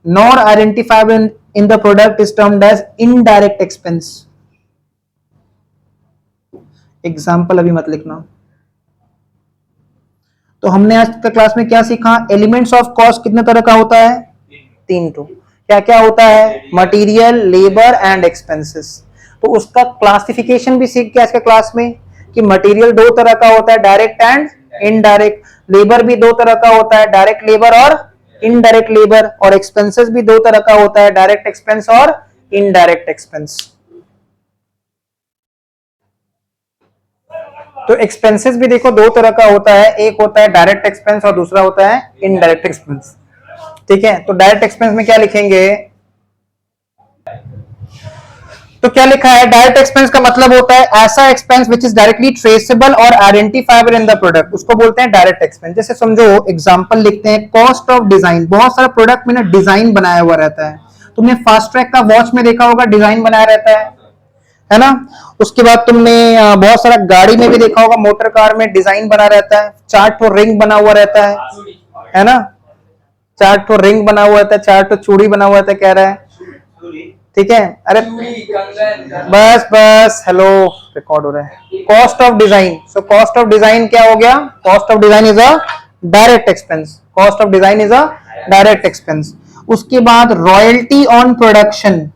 A: nor identifiable in the product is termed as indirect expense। Example अभी मत लिखना। तो हमने आज का क्लास में क्या सीखा? एलिमेंट्स ऑफ कॉस्ट कितने तरह का होता है? 3 तो क्या क्या होता है? Material, labour and expenses. तो उसका क्लासिफिकेशन भी सीख के आज के क्लास में कि मटेरियल 2 तरह का होता है, डायरेक्ट एंड इनडायरेक्ट। लेबर भी 2 तरह का होता है, डायरेक्ट लेबर और इनडायरेक्ट लेबर। और एक्सपेंसेस भी 2 तरह का होता है, डायरेक्ट एक्सपेंस और इनडायरेक्ट एक्सपेंस। तो एक्सपेंसेस भी देखो 2 तरह का होता है, एक होता है डायरेक्ट एक्सपेंस और दूसरा होता है इनडायरेक्ट एक्सपेंस। ठीक है, तो डायरेक्ट एक्सपेंस में क्या लिखेंगे? तो क्या लिखा है? डायरेक्ट एक्सपेंस का मतलब होता है ऐसा expense which is directly traceable और आइडेंटिफाइबल इन द प्रोडक्ट, उसको बोलते हैं डायरेक्ट एक्सपेंस। जैसे समझो, एग्जांपल लिखते हैं, कॉस्ट ऑफ डिजाइन। बहुत सारा प्रोडक्ट में ना डिजाइन बनाया हुआ रहता है। तुमने फास्ट ट्रैक का वॉच में देखा होगा, डिजाइन बनाया रहता है ना? उसके बाद तुमने बहुत सारा गाड़ी में भी देखा होगा, मोटर कार में डिजाइन बना रहता है, 4 ठो रिंग बना हुआ रहता है ना? 4 ठो रिंग बना हुआ रहता है, 4 ठो चूड़ी बना हुआ रहता है, कह रहा है। ठीक है, अरे बस बस, हेलो, रिकॉर्ड हो रहा है। Cost of design, so cost of design क्या हो गया? Cost of design is a direct expense. Cost of design is a direct expense. उसके बाद royalty on production.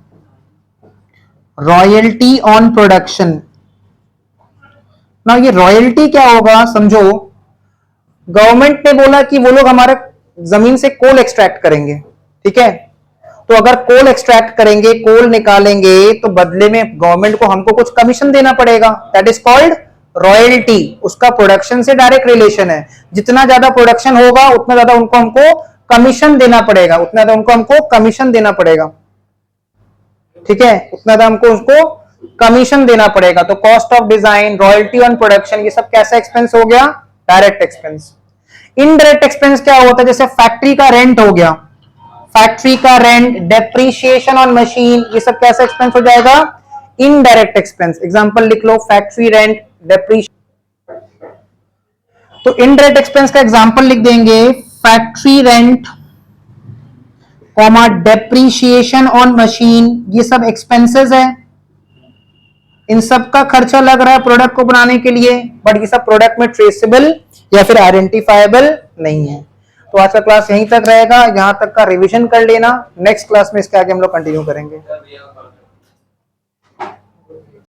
A: Royalty on production ना, ये रॉयल्टी क्या होगा? समझो, गवर्नमेंट ने बोला कि वो लोग हमारे जमीन से कोल एक्सट्रैक्ट करेंगे। ठीक है, तो अगर कोल एक्सट्रैक्ट करेंगे, कोल निकालेंगे, तो बदले में गवर्नमेंट को हमको कुछ कमीशन देना पड़ेगा, दैट इज कॉल्ड रॉयल्टी। उसका प्रोडक्शन से डायरेक्ट रिलेशन है। जितना ज्यादा प्रोडक्शन होगा उतना ज्यादा उनको हमको कमीशन देना पड़ेगा, उतना ज्यादा उनको हमको कमीशन देना पड़ेगा। ठीक है, उतना ज्यादा हमको उसको कमीशन देना पड़ेगा। तो cost of design, royalty on production, ये सब कैसा एक्सपेंस हो गया? Direct expense. इनडायरेक्ट एक्सपेंस क्या होता है? जैसे फैक्ट्री का रेंट हो गया, फैक्ट्री का रेंट, डेप्रीशिएशन ऑन मशीन, ये सब कैसा एक्सपेंस हो जाएगा? Indirect expense. एग्जांपल लिख लो, फैक्ट्री रेंट, डेप्रीशिएशन। तो इनडायरेक्ट एक्सपेंस का एग्जांपल लिख देंगे, factory rent, comma depreciation on machine, ये सब एक्सपेंसेस है। इन सब का खर्चा लग रहा है प्रोडक्ट को बनाने के लिए, बट ये सब प्रोडक्ट में ट्रेसेबल या फिर आइडेंटिफाइबल नहीं है। तो आज का क्लास यहीं तक रहेगा, यहां तक का रिवीजन कर लेना। नेक्स्ट क्लास में इसके आगे हम लोग कंटिन्यू करेंगे।